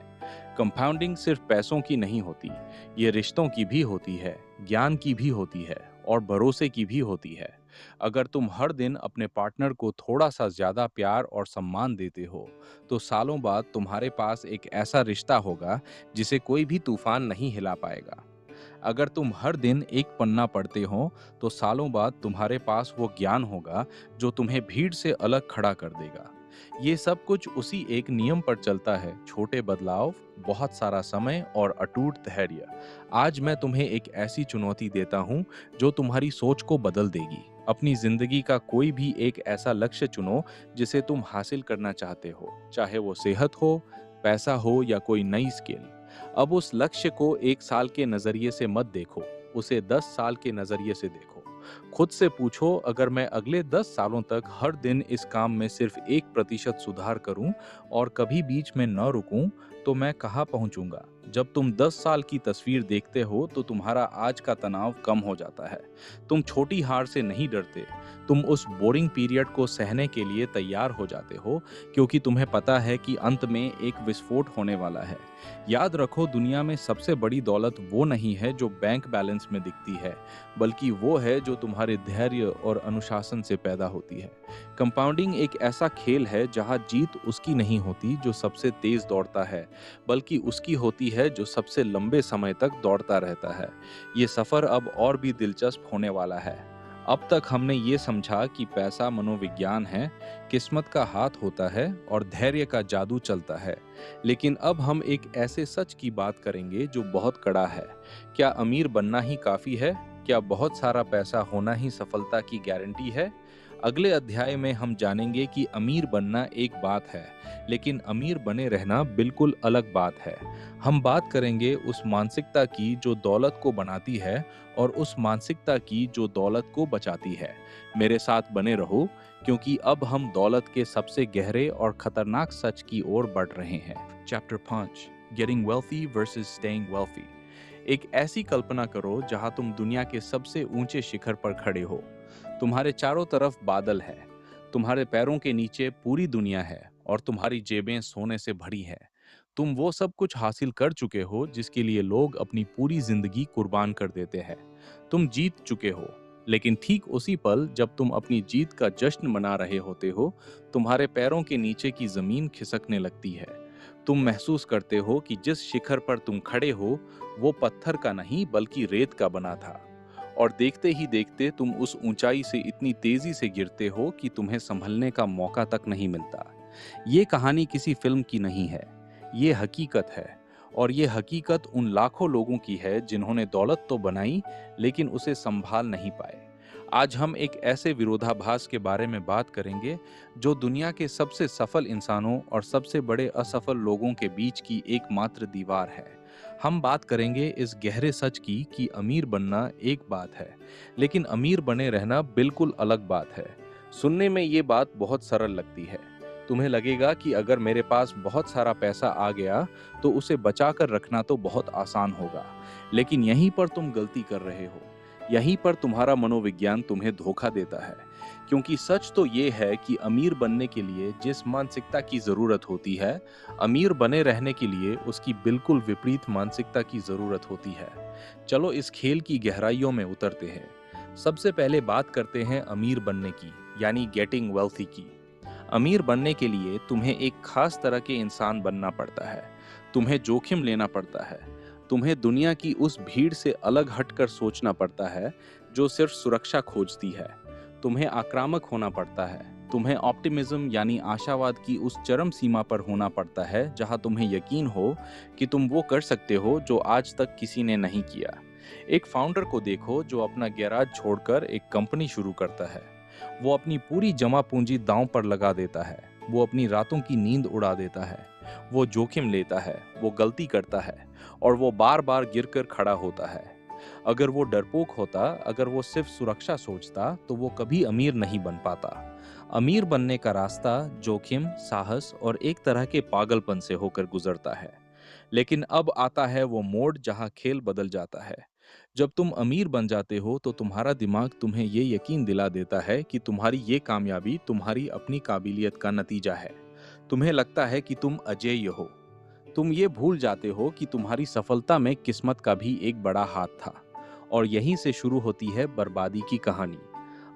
कंपाउंडिंग सिर्फ पैसों की नहीं होती, ये रिश्तों की भी होती है, ज्ञान की भी होती है और भरोसे की भी होती है। अगर तुम हर दिन अपने पार्टनर को थोड़ा सा ज्यादा प्यार और सम्मान देते हो तो सालों बाद तुम्हारे पास एक ऐसा रिश्ता होगा जिसे कोई भी तूफान नहीं हिला पाएगा। अगर तुम हर दिन एक पन्ना पढ़ते हो तो सालों बाद तुम्हारे पास वो ज्ञान होगा जो तुम्हें भीड़ से अलग खड़ा कर देगा। ये सब कुछ उसी एक नियम पर चलता है, छोटे बदलाव, बहुत सारा समय और अटूट धैर्य। आज मैं तुम्हें एक ऐसी चुनौती देता हूँ जो तुम्हारी सोच को बदल देगी। अपनी जिंदगी का कोई भी एक ऐसा लक्ष्य चुनो जिसे तुम हासिल करना चाहते हो, चाहे वो सेहत हो, पैसा हो या कोई नई स्किल। अब उस लक्ष्य को 1 साल के नजरिए से मत देखो, उसे 10 साल के नजरिए से देखो। खुद से पूछो, अगर मैं अगले 10 सालों तक हर दिन इस काम में सिर्फ 1% सुधार करूं और कभी बीच में न रुकूं तो मैं कहां पहुंचूंगा। जब तुम 10 साल की तस्वीर देखते हो तो तुम्हारा आज का तनाव कम हो जाता है। तुम छोटी हार से नहीं डरते, तुम उस बोरिंग पीरियड को सहने के लिए तैयार हो जाते हो, क्योंकि तुम्हें पता है कि अंत में एक विस्फोट होने वाला है। याद रखो, दुनिया में सबसे बड़ी दौलत वो नहीं है जो बैंक बैलेंस में दिखती है, बल्कि वो है जो तुम्हारे धैर्य और अनुशासन से पैदा होती है। कंपाउंडिंग एक ऐसा खेल है जहां जीत उसकी नहीं होती जो सबसे तेज दौड़ता है, बल्कि उसकी होती है जो सबसे लंबे समय तक दौड़ता रहता है। ये सफर अब और भी दिलचस्प होने वाला है। अब तक हमने ये समझा कि पैसा मनोविज्ञान है, किस्मत का हाथ होता है और धैर्य का जादू चलता है। लेकिन अब हम एक ऐसे सच की बात करेंगे जो बहुत कड़ा है। क्या अमीर बनना ही काफी है? क्या बहुत सारा पैसा होना ही सफलता की गारंटी है? अगले अध्याय में हम जानेंगे कि अमीर बनना एक बात है, लेकिन अमीर बने रहना बिल्कुल अलग बात है। हम बात करेंगे उस मानसिकता की जो दौलत को बनाती है और उस मानसिकता की जो दौलत को बचाती है। मेरे साथ बने रहो, क्योंकि अब हम दौलत के सबसे गहरे और खतरनाक सच की ओर बढ़ रहे हैं। Chapter 5, getting wealthy versus staying wealthy. एक ऐसी कल्पना करो जहां तुम दुनिया के सबसे ऊंचे शिखर पर खड़े हो। तुम्हारे चारों तरफ बादल है, तुम्हारे पैरों के नीचे पूरी दुनिया है और तुम्हारी जेबें सोने से भरी हैं। तुम वो सब कुछ हासिल कर चुके हो जिसके लिए लोग अपनी पूरी जिंदगी कुर्बान कर देते हैं। तुम जीत चुके हो, लेकिन ठीक उसी पल जब तुम अपनी जीत का जश्न मना रहे होते हो, तुम्हारे पैरों के नीचे की जमीन खिसकने लगती है। तुम महसूस करते हो कि जिस शिखर पर तुम खड़े हो वो पत्थर का नहीं बल्कि रेत का बना था। और देखते ही देखते तुम उस ऊंचाई से इतनी तेजी से गिरते हो कि तुम्हें संभलने का मौका तक नहीं मिलता। ये कहानी किसी फिल्म की नहीं है, ये हकीकत है। और ये हकीकत उन लाखों लोगों की है जिन्होंने दौलत तो बनाई लेकिन उसे संभाल नहीं पाए। आज हम एक ऐसे विरोधाभास के बारे में बात करेंगे जो दुनिया के सबसे सफल इंसानों और सबसे बड़े असफल लोगों के बीच की एकमात्र दीवार है। हम बात करेंगे इस गहरे सच की कि अमीर बनना एक बात है, लेकिन अमीर बने रहना बिल्कुल अलग बात है। सुनने में ये बात बहुत सरल लगती है। तुम्हें लगेगा कि अगर मेरे पास बहुत सारा पैसा आ गया तो उसे बचा कर रखना तो बहुत आसान होगा। लेकिन यहीं पर तुम गलती कर रहे हो। यहीं पर तुम्हारा मनोविज्ञान तुम्हें धोखा देता है। क्योंकि सच तो ये है कि अमीर बनने के लिए जिस मानसिकता की जरूरत होती है, अमीर बने रहने के लिए उसकी बिल्कुल विपरीत मानसिकता की जरूरत होती है। चलो इस खेल की गहराइयों में उतरते हैं। सबसे पहले बात करते हैं अमीर बनने की, यानी गेटिंग वेल्थी की। अमीर बनने के लिए तुम्हें एक खास तरह के इंसान बनना पड़ता है। तुम्हें जोखिम लेना पड़ता है। तुम्हें दुनिया की उस भीड़ से अलग हटकर सोचना पड़ता है जो सिर्फ सुरक्षा खोजती है। तुम्हें आक्रामक होना पड़ता है। तुम्हें ऑप्टिमिज्म यानी आशावाद की उस चरम सीमा पर होना पड़ता है जहां तुम्हें यकीन हो कि तुम वो कर सकते हो जो आज तक किसी ने नहीं किया। एक फाउंडर को देखो जो अपना गैराज छोड़कर एक कंपनी शुरू करता है। वो अपनी पूरी जमा पूंजी दांव पर लगा देता है। वो अपनी रातों की नींद उड़ा देता है। वो जोखिम लेता है, वो गलती करता है और वो बार बार गिरकर खड़ा होता है। अगर वो डरपोक होता, अगर वो सिर्फ सुरक्षा सोचता, तो वो कभी अमीर नहीं बन पाता। अमीर बनने का रास्ता जोखिम, साहस और एक तरह के पागलपन से होकर गुजरता है। लेकिन अब आता है वो मोड़ जहां खेल बदल जाता है। जब तुम अमीर बन जाते हो तो तुम्हारा दिमाग तुम्हें ये यकीन दिला देता है कि तुम्हारी ये कामयाबी तुम्हारी अपनी काबिलियत का नतीजा है। तुम्हें लगता है कि तुम अजेय हो। तुम ये भूल जाते हो कि तुम्हारी सफलता में किस्मत का भी एक बड़ा हाथ था। और यहीं से शुरू होती है बर्बादी की कहानी।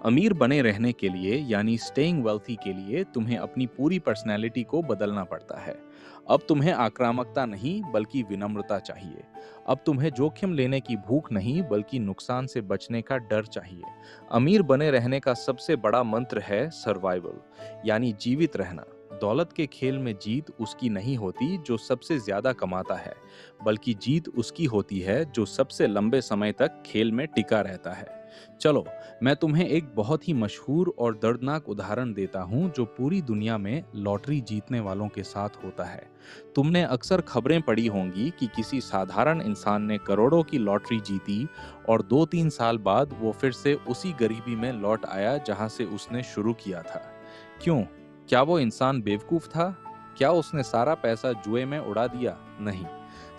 अमीर बने रहने के लिए यानी स्टेइंग वेल्थी के लिए तुम्हें अपनी पूरी पर्सनैलिटी को बदलना पड़ता है। अब तुम्हें आक्रामकता नहीं बल्कि विनम्रता चाहिए। अब तुम्हें जोखिम लेने की भूख नहीं बल्कि नुकसान से बचने का डर चाहिए। अमीर बने रहने का सबसे बड़ा मंत्र है सर्वाइवल, यानी जीवित रहना। दौलत के खेल में जीत उसकी नहीं होती जो सबसे ज्यादा कमाता है, बल्कि जीत उसकी होती है जो सबसे लंबे समय तक खेल में टिका रहता है। चलो, मैं तुम्हें एक बहुत ही मशहूर और दर्दनाक उदाहरण देता हूं जो पूरी दुनिया में लॉटरी जीतने वालों के साथ होता है। तुमने अक्सर खबरें पढ़ी होंगी कि किसी साधारण इंसान ने करोड़ों की लॉटरी जीती और 2-3 साल बाद वो फिर से उसी गरीबी में लौट आया जहां से उसने शुरू किया था। क्यों? क्या वो इंसान बेवकूफ था? क्या उसने सारा पैसा जुए में उड़ा दिया? नहीं।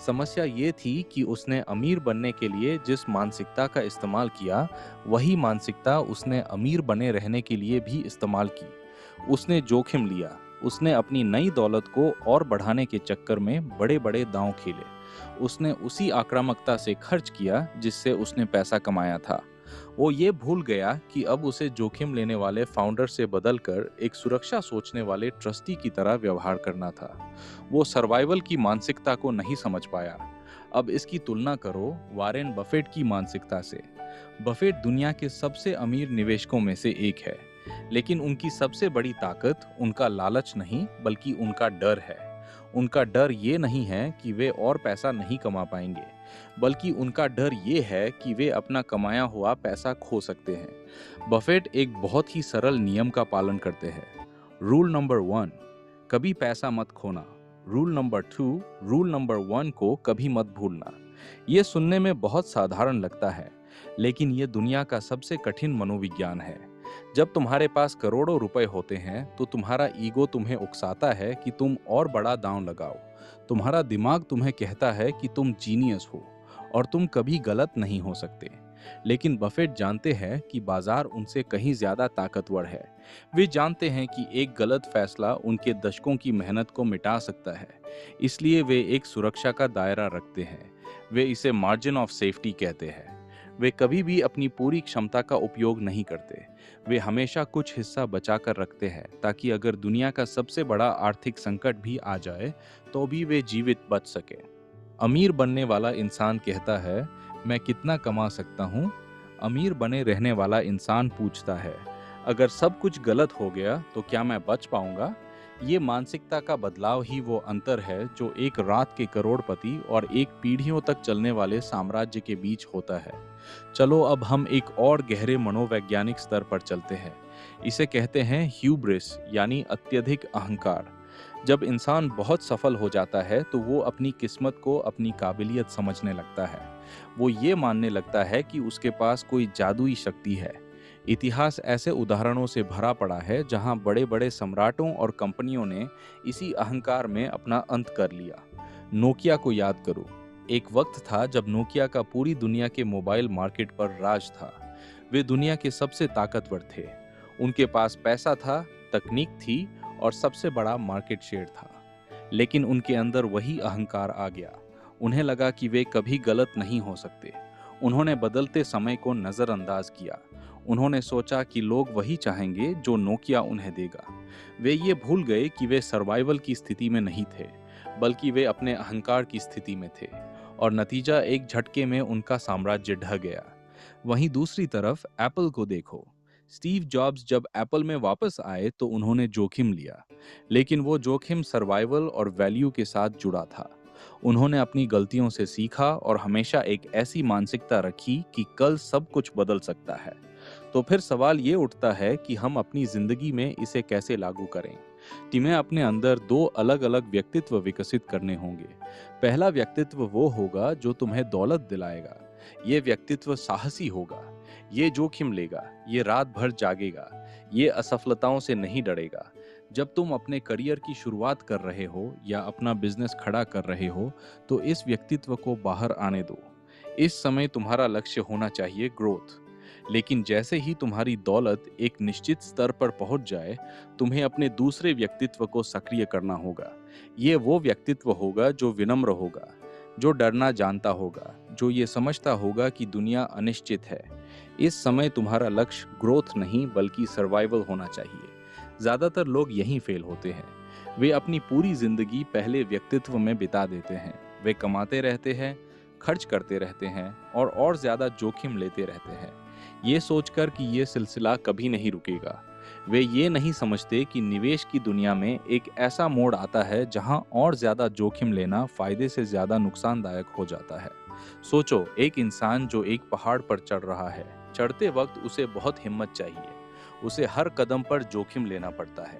समस्या ये थी कि उसने अमीर बनने के लिए जिस मानसिकता का इस्तेमाल किया, वही मानसिकता उसने अमीर बने रहने के लिए भी इस्तेमाल की। उसने जोखिम लिया। उसने अपनी नई दौलत को और बढ़ाने के चक्कर में बड़े-बड़े दांव खेले। उसने उसी आक्रामकता से खर्च किया जिससे उसने पैसा कमाया था। वो ये भूल गया कि अब उसे जोखिम लेने वाले फाउंडर से बदलकर एक सुरक्षा सोचने वाले ट्रस्टी की तरह व्यवहार करना था। वो सर्वाइवल की मानसिकता को नहीं समझ पाया। अब इसकी तुलना करो वारेन बफेट की मानसिकता से। बफेट दुनिया के सबसे अमीर निवेशकों में से एक है, लेकिन उनकी सबसे बड़ी ताकत उनका लालच नहीं बल्कि उनका डर है। उनका डर ये नहीं है कि वे और पैसा नहीं कमा पाएंगे, बल्कि उनका डर ये है कि वे अपना कमाया हुआ पैसा खो सकते हैं। बफेट एक बहुत ही सरल नियम का पालन करते हैं। रूल नंबर 1, कभी पैसा मत खोना। रूल नंबर 2, रूल नंबर 1 को कभी मत भूलना। ये सुनने में बहुत साधारण लगता है, लेकिन ये दुनिया का सबसे कठिन मनोविज्ञान है। जब तुम्हारे पास करोड़ों रुपए होते हैं तो तुम्हारा ईगो तुम्हें उकसाता है कि तुम और बड़ा दांव लगाओ। तुम्हारा दिमाग तुम्हें कहता है कि तुम जीनियस हो और तुम कभी गलत नहीं हो सकते। लेकिन बफेट जानते हैं कि बाजार उनसे कहीं ज्यादा ताकतवर है। वे जानते हैं कि एक गलत फैसला उनके दशकों की मेहनत को मिटा सकता है। इसलिए वे एक सुरक्षा का दायरा रखते हैं। वे इसे मार्जिन ऑफ सेफ्टी कहते हैं। वे कभी भी अपनी पूरी क्षमता का उपयोग नहीं करते। वे हमेशा कुछ हिस्सा बचा कर रखते हैं ताकि अगर दुनिया का सबसे बड़ा आर्थिक संकट भी आ जाए तो भी वे जीवित बच सके। अमीर बनने वाला इंसान कहता है, मैं कितना कमा सकता हूँ? अमीर बने रहने वाला इंसान पूछता है, अगर सब कुछ गलत हो गया तो क्या मैं बच पाऊंगा? ये मानसिकता का बदलाव ही वो अंतर है जो एक रात के करोड़पति और एक पीढ़ियों तक चलने वाले साम्राज्य के बीच होता है। चलो अब हम एक और गहरे मनोवैज्ञानिक स्तर पर चलते हैं। इसे कहते हैं ह्यूब्रिस, यानी अत्यधिक अहंकार। जब इंसान बहुत सफल हो जाता है तो वो अपनी किस्मत को अपनी काबिलियत समझने लगता है। वो ये मानने लगता है कि उसके पास कोई जादुई शक्ति है। इतिहास ऐसे उदाहरणों से भरा पड़ा है जहां बड़े बड़े सम्राटों और कंपनियों ने इसी अहंकार में अपना अंत कर लिया। नोकिया को याद करो। एक वक्त था जब नोकिया का पूरी दुनिया के मोबाइल मार्केट पर राज था। वे दुनिया के सबसे ताकतवर थे। उनके पास पैसा था, तकनीक थी और सबसे बड़ा मार्केट शेयर था। लेकिन उनके अंदर वही अहंकार आ गया। उन्हें लगा कि वे कभी गलत नहीं हो सकते। उन्होंने बदलते समय को नजरअंदाज किया। उन्होंने सोचा कि लोग वही चाहेंगे जो नोकिया उन्हें देगा। वे ये भूल गए कि वे सर्वाइवल की स्थिति में नहीं थे, बल्कि वे अपने अहंकार की स्थिति में थे। और नतीजा एक झटके में उनका साम्राज्य ढह गया। वहीं दूसरी तरफ एप्पल को देखो। स्टीव जॉब्स जब एप्पल में वापस आए तो उन्होंने जोखिम लिया, लेकिन वो जोखिम सर्वाइवल और वैल्यू के साथ जुड़ा था। उन्होंने अपनी गलतियों से सीखा और हमेशा एक ऐसी मानसिकता रखी कि कल सब कुछ बदल सकता है। तो फिर सवाल ये उठता है कि हम अपनी जिंदगी में इसे कैसे लागू करें। तुम्हें अपने अंदर दो अलग अलग व्यक्तित्व विकसित करने होंगे। पहला व्यक्तित्व वो होगा जो तुम्हें दौलत दिलाएगा। ये व्यक्तित्व साहसी होगा। ये जोखिम लेगा। ये रात भर जागेगा। ये असफलताओं से नहीं डरेगा। जब तुम अपने करियर की शुरुआत कर रहे हो या अपना बिजनेस खड़ा कर रहे हो तो इस व्यक्तित्व को बाहर आने दो। इस समय तुम्हारा लक्ष्य होना चाहिए ग्रोथ। लेकिन जैसे ही तुम्हारी दौलत एक निश्चित स्तर पर पहुंच जाए, तुम्हें अपने दूसरे व्यक्तित्व को सक्रिय करना होगा। ये वो व्यक्तित्व होगा जो विनम्र होगा, जो डरना जानता होगा, जो ये समझता होगा कि दुनिया अनिश्चित है। इस समय तुम्हारा लक्ष्य ग्रोथ नहीं बल्कि सर्वाइवल होना चाहिए। ज्यादातर लोग यहीं फेल होते हैं। वे अपनी पूरी जिंदगी पहले व्यक्तित्व में बिता देते हैं। वे कमाते रहते हैं, खर्च करते रहते हैं और ज्यादा जोखिम लेते रहते हैं, ये सोचकर कि ये सिलसिला कभी नहीं रुकेगा। वे ये नहीं समझते कि निवेश की दुनिया में एक ऐसा मोड़ आता है जहां और ज्यादा जोखिम लेना फायदे से ज्यादा नुकसानदायक हो जाता है। सोचो, एक इंसान जो एक पहाड़ पर चढ़ रहा है। चढ़ते वक्त उसे बहुत हिम्मत चाहिए। उसे हर कदम पर जोखिम लेना पड़ता है।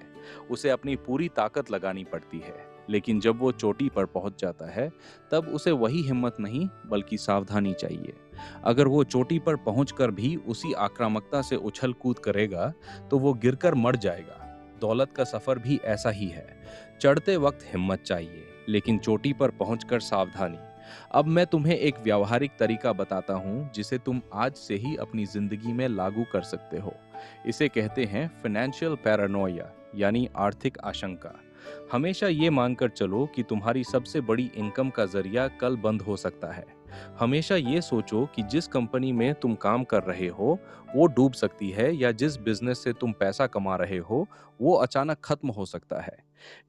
उसे अपनी पूरी ताकत लगानी पड़ती है। लेकिन जब वो चोटी पर पहुंच जाता है तब उसे वही हिम्मत नहीं बल्कि सावधानी चाहिए। अगर वो चोटी पर पहुंचकर भी उसी आक्रामकता से उछल कूद करेगा तो वो गिरकर मर जाएगा। दौलत का सफर भी ऐसा ही है। चढ़ते वक्त हिम्मत चाहिए, लेकिन चोटी पर पहुंचकर सावधानी। अब मैं तुम्हें एक व्यावहारिक तरीका बताता हूं जिसे तुम आज से ही अपनी जिंदगी में लागू कर सकते हो। इसे कहते हैं फाइनेंशियल पैरानोया, यानी आर्थिक आशंका। हमेशा ये मानकर चलो कि तुम्हारी सबसे बड़ी इनकम का जरिया कल बंद हो सकता है। हमेशा ये सोचो कि जिस कंपनी में तुम काम कर रहे हो वो डूब सकती है, या जिस बिजनेस से तुम पैसा कमा रहे हो वो अचानक खत्म हो सकता है।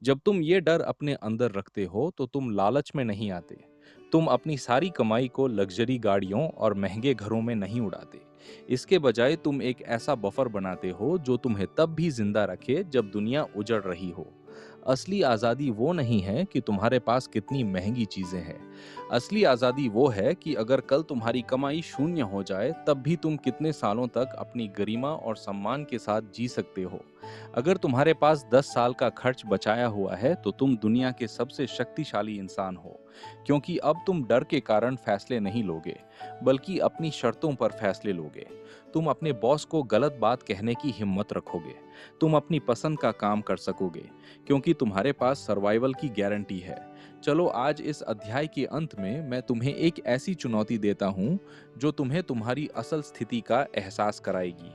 जब तुम ये डर अपने अंदर रखते हो तो तुम लालच में नहीं आते। तुम अपनी सारी कमाई को लग्जरी गाड़ियों और महंगे घरों में नहीं उड़ाते। इसके बजाय तुम एक ऐसा बफर बनाते हो जो तुम्हें तब भी जिंदा रखे जब दुनिया उजड़ रही हो। असली आज़ादी वो नहीं है कि तुम्हारे पास कितनी महंगी चीज़ें हैं। असली आज़ादी वो है कि अगर कल तुम्हारी कमाई शून्य हो जाए तब भी तुम कितने सालों तक अपनी गरिमा और सम्मान के साथ जी सकते हो। अगर तुम्हारे पास 10 साल का खर्च बचाया हुआ है तो तुम दुनिया के सबसे शक्तिशाली इंसान हो, क्योंकि अब तुम डर के कारण फैसले नहीं लोगे, बल्कि अपनी शर्तों पर फैसले लोगे। तुम अपने बॉस को गलत बात कहने की हिम्मत रखोगे। तुम अपनी पसंद का काम कर सकोगे, क्योंकि तुम्हारे पास सर्वाइवल की गारंटी है। चलो, आज इस अध्याय के अंत में मैं तुम्हें एक ऐसी चुनौती देता हूं जो तुम्हें तुम्हारी असल स्थिति का एहसास कराएगी।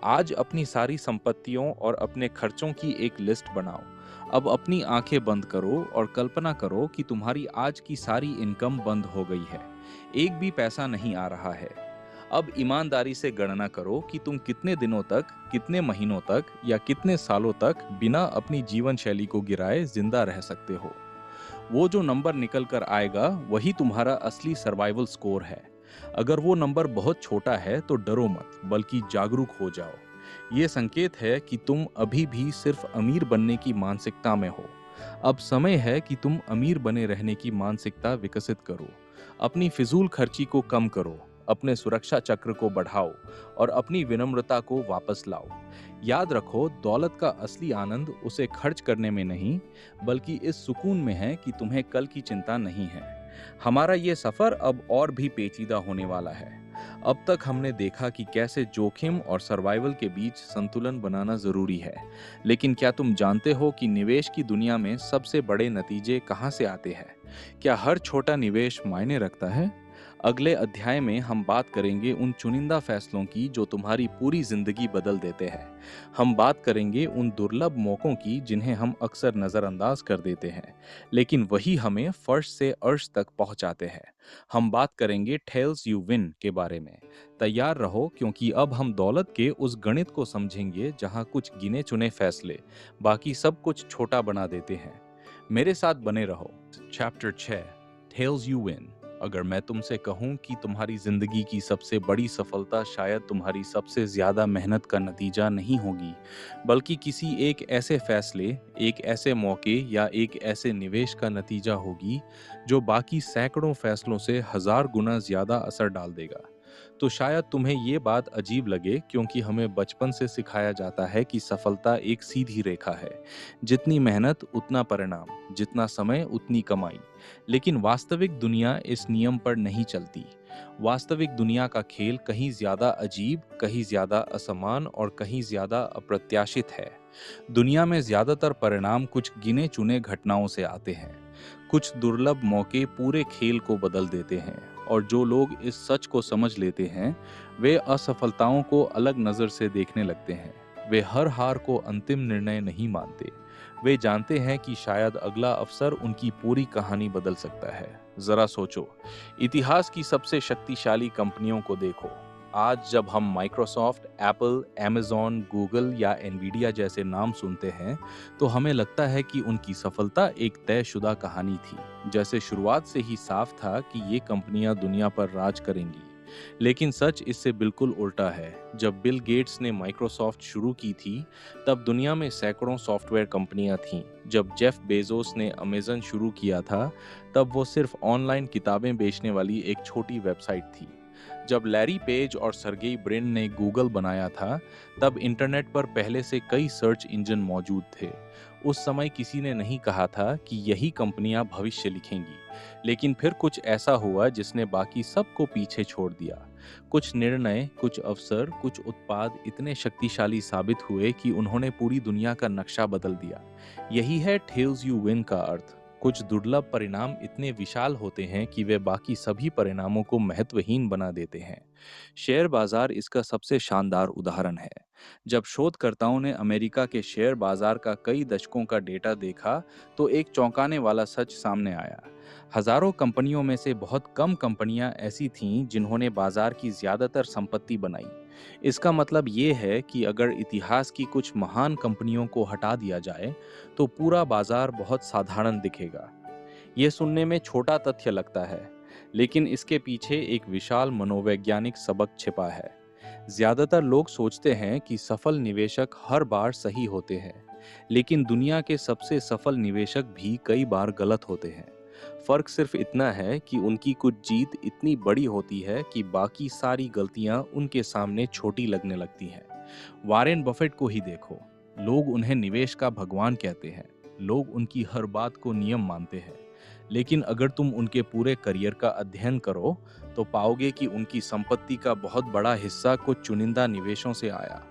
आज अपनी सारी संपत्तियों और अपने खर्चों की एक लिस्ट बनाओ। अब अपनी आंखें बंद करो और कल्पना करो कि तुम्हारी आज की सारी इनकम बंद हो गई है। एक भी पैसा नहीं आ रहा है। अब ईमानदारी से गणना करो कि तुम कितने दिनों तक, कितने महीनों तक या कितने सालों तक बिना अपनी जीवन शैली को गिराए जिंदा रह सकते हो। वो जो नंबर निकल कर आएगा वही तुम्हारा असली सर्वाइवल स्कोर है। अगर वो नंबर बहुत छोटा है तो डरो मत, बल्कि जागरूक हो जाओ। ये संकेत है कि तुम अभी भी सिर्फ अमीर बनने की मानसिकता में हो। अब समय है कि तुम अमीर बने रहने की मानसिकता विकसित करो। अपनी फिजूल खर्ची को कम करो, अपने सुरक्षा चक्र को बढ़ाओ और अपनी विनम्रता को वापस लाओ। याद रखो, दौलत का असली आनंद उसे खर्च करने में नहीं, बल्कि इस सुकून में है कि तुम्हें कल की चिंता नहीं है। हमारा ये सफर अब और भी पेचीदा होने वाला है। अब तक हमने देखा कि कैसे जोखिम और सर्वाइवल के बीच संतुलन बनाना जरूरी है। लेकिन क्या तुम जानते हो कि निवेश की दुनिया में सबसे बड़े नतीजे कहाँ से आते हैं? क्या हर छोटा निवेश मायने रखता है? अगले अध्याय में हम बात करेंगे उन चुनिंदा फैसलों की जो तुम्हारी पूरी जिंदगी बदल देते हैं। हम बात करेंगे उन दुर्लभ मौकों की जिन्हें हम अक्सर नजरअंदाज कर देते हैं, लेकिन वही हमें फर्श से अर्श तक पहुंचाते हैं। हम बात करेंगे टेल्स यू विन के बारे में। तैयार रहो, क्योंकि अब हम दौलत के उस गणित को समझेंगे जहां कुछ गिने चुने फैसले बाकी सब कुछ छोटा बना देते हैं। मेरे साथ बने रहो। Chapter 6, tells you win. अगर मैं तुमसे कहूं कि तुम्हारी जिंदगी की सबसे बड़ी सफलता शायद तुम्हारी सबसे ज्यादा मेहनत का नतीजा नहीं होगी, बल्कि किसी एक ऐसे फैसले, एक ऐसे मौके या एक ऐसे निवेश का नतीजा होगी जो बाकी सैकड़ों फैसलों से 1000 गुना ज्यादा असर डाल देगा, तो शायद तुम्हें ये बात अजीब लगे, क्योंकि हमें बचपन से सिखाया जाता है कि सफलता एक सीधी रेखा है। जितनी मेहनत उतना परिणाम, जितना समय उतनी कमाई। लेकिन वास्तविक दुनिया इस नियम पर नहीं चलती। वास्तविक दुनिया का खेल कहीं ज्यादा अजीब, कहीं ज्यादा असमान और कहीं ज्यादा अप्रत्याशित है। दुनिया में ज्यादातर परिणाम कुछ गिने चुने घटनाओं से आते हैं। कुछ दुर्लभ मौके पूरे खेल को बदल देते हैं, और जो लोग इस सच को समझ लेते हैं वे असफलताओं को अलग नजर से देखने लगते हैं। वे हर हार को अंतिम निर्णय नहीं मानते। वे जानते हैं कि शायद अगला अवसर उनकी पूरी कहानी बदल सकता है। जरा सोचो, इतिहास की सबसे शक्तिशाली कंपनियों को देखो। आज जब हम माइक्रोसॉफ्ट, एप्पल, अमेज़न, गूगल या एनवीडिया जैसे नाम सुनते हैं तो हमें लगता है कि उनकी सफलता एक तयशुदा कहानी थी। जैसे शुरुआत से ही साफ था कि ये कंपनियां दुनिया पर राज करेंगी। लेकिन सच इससे बिल्कुल उल्टा है। जब बिल गेट्स ने माइक्रोसॉफ्ट शुरू की थी तब दुनिया में सैकड़ों सॉफ्टवेयर कंपनियां थीं। जब जेफ बेजोस ने अमेज़न शुरू किया था तब वो सिर्फ ऑनलाइन किताबें बेचने वाली एक छोटी वेबसाइट थी। जब लैरी पेज और सर्गेई ब्रिन ने गूगल बनाया था तब इंटरनेट पर पहले से कई सर्च इंजन मौजूद थे। उस समय किसी ने नहीं कहा था कि यही कंपनियां भविष्य लिखेंगी। लेकिन फिर कुछ ऐसा हुआ जिसने बाकी सबको पीछे छोड़ दिया। कुछ निर्णय, कुछ अवसर, कुछ उत्पाद इतने शक्तिशाली साबित हुए कि उन्होंने पूरी दुनिया का नक्शा बदल दिया। यही है टेल्स यू विन का अर्थ। कुछ दुर्लभ परिणाम इतने विशाल होते हैं कि वे बाकी सभी परिणामों को महत्वहीन बना देते हैं। शेयर बाजार इसका सबसे शानदार उदाहरण है। जब शोधकर्ताओं ने अमेरिका के शेयर बाजार का कई दशकों का डेटा देखा, तो एक चौंकाने वाला सच सामने आया। हजारों कंपनियों में से बहुत कम कंपनियां ऐसी थीं जिन्होंने बाजार की ज्यादातर संपत्ति बनाई। इसका मतलब ये है कि अगर इतिहास की कुछ महान कंपनियों को हटा दिया जाए, तो पूरा बाजार बहुत साधारण दिखेगा। ये सुनने में छोटा तथ्य लगता है, लेकिन इसके पीछे एक विशाल मनोवैज्ञानिक सबक छिपा है। ज्यादातर लोग सोचते हैं कि सफल निवेशक हर बार सही होते हैं, लेकिन दुनिया के सबसे सफल निवेशक भी कई बार गलत होते हैं। फर्क सिर्फ इतना है कि उनकी कुछ जीत इतनी बड़ी होती है कि बाकी सारी गलतियां उनके सामने छोटी लगने लगती हैं। वॉरेन बफेट को ही देखो। लोग उन्हें निवेश का भगवान कहते हैं। लोग उनकी हर बात को नियम मानते हैं। लेकिन अगर तुम उनके पूरे करियर का अध्ययन करो, तो पाओगे कि उनकी संपत्ति का बहुत बड़ा हिस्सा कुछ चुनिंदा निवेशों से आया।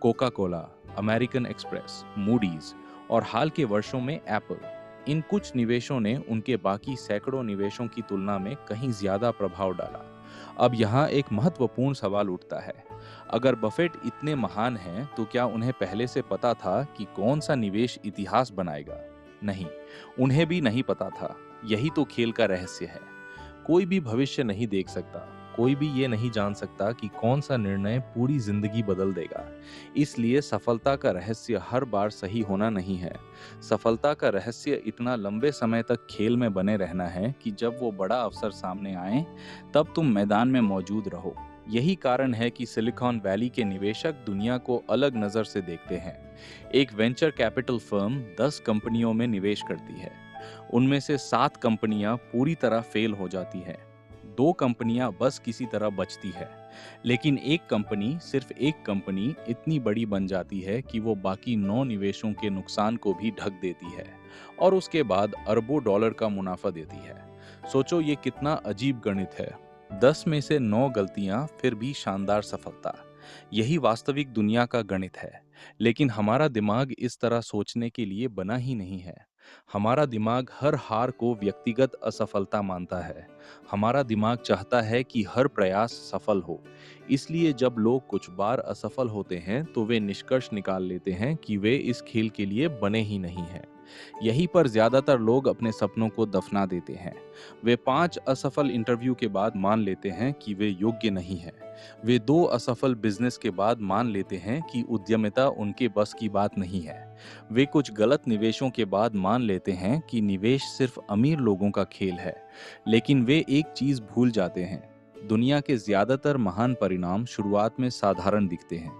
Coca Cola, American express, Moody's और हाल के वर्षों में एप्पल। इन कुछ निवेशों ने उनके बाकी सैकड़ों निवेशों की तुलना में कहीं ज्यादा प्रभाव डाला। अब यहाँ एक महत्वपूर्ण सवाल उठता है। अगर बफेट इतने महान हैं, तो क्या उन्हें पहले से पता था कि कौन सा निवेश इतिहास बनाएगा? नहीं, उन्हें भी नहीं पता था। यही तो खेल का रहस्य है। कोई भी भविष्य नहीं देख सकता। कोई भी ये नहीं जान सकता कि कौन सा निर्णय पूरी जिंदगी बदल देगा। इसलिए सफलता का रहस्य हर बार सही होना नहीं है। सफलता का रहस्य इतना लंबे समय तक खेल में बने रहना है कि जब वो बड़ा अवसर सामने आए, तब तुम मैदान में मौजूद रहो। यही कारण है कि सिलिकॉन वैली के निवेशक दुनिया को अलग नजर से देखते हैं। एक वेंचर कैपिटल फर्म 10 कंपनियों में निवेश करती है। उनमें से 7 कंपनियां पूरी तरह फेल हो जाती हैं। 2 कंपनियां बस किसी तरह बचती है। लेकिन सिर्फ एक कंपनी इतनी बड़ी बन जाती है कि वो बाकी 9 निवेशों के नुकसान को भी ढक देती है और उसके बाद अरबों डॉलर का मुनाफा देती है। सोचो, ये कितना अजीब गणित है। 10 में से 9 गलतियां, फिर भी शानदार सफलता। यही वास्तविक दुनिया का गणित है। लेकिन हमारा दिमाग इस तरह सोचने के लिए बना ही नहीं है। हमारा दिमाग हर हार को व्यक्तिगत असफलता मानता है। हमारा दिमाग चाहता है कि हर प्रयास सफल हो। इसलिए जब लोग कुछ बार असफल होते हैं, तो वे निष्कर्ष निकाल लेते हैं कि वे इस खेल के लिए बने ही नहीं हैं। यहीं पर ज्यादातर लोग अपने सपनों को दफना देते हैं। वे 5 असफल इंटरव्यू के बाद मान लेते हैं कि वे योग्य नहीं हैं। वे 2 असफल बिजनेस के बाद मान लेते हैं कि उद्यमिता उनके बस की बात नहीं है। वे कुछ गलत निवेशों के बाद मान लेते हैं कि निवेश सिर्फ अमीर लोगों का खेल है। लेकिन वे एक चीज भूल जाते हैं। दुनिया के ज्यादातर महान परिणाम शुरुआत में साधारण दिखते हैं।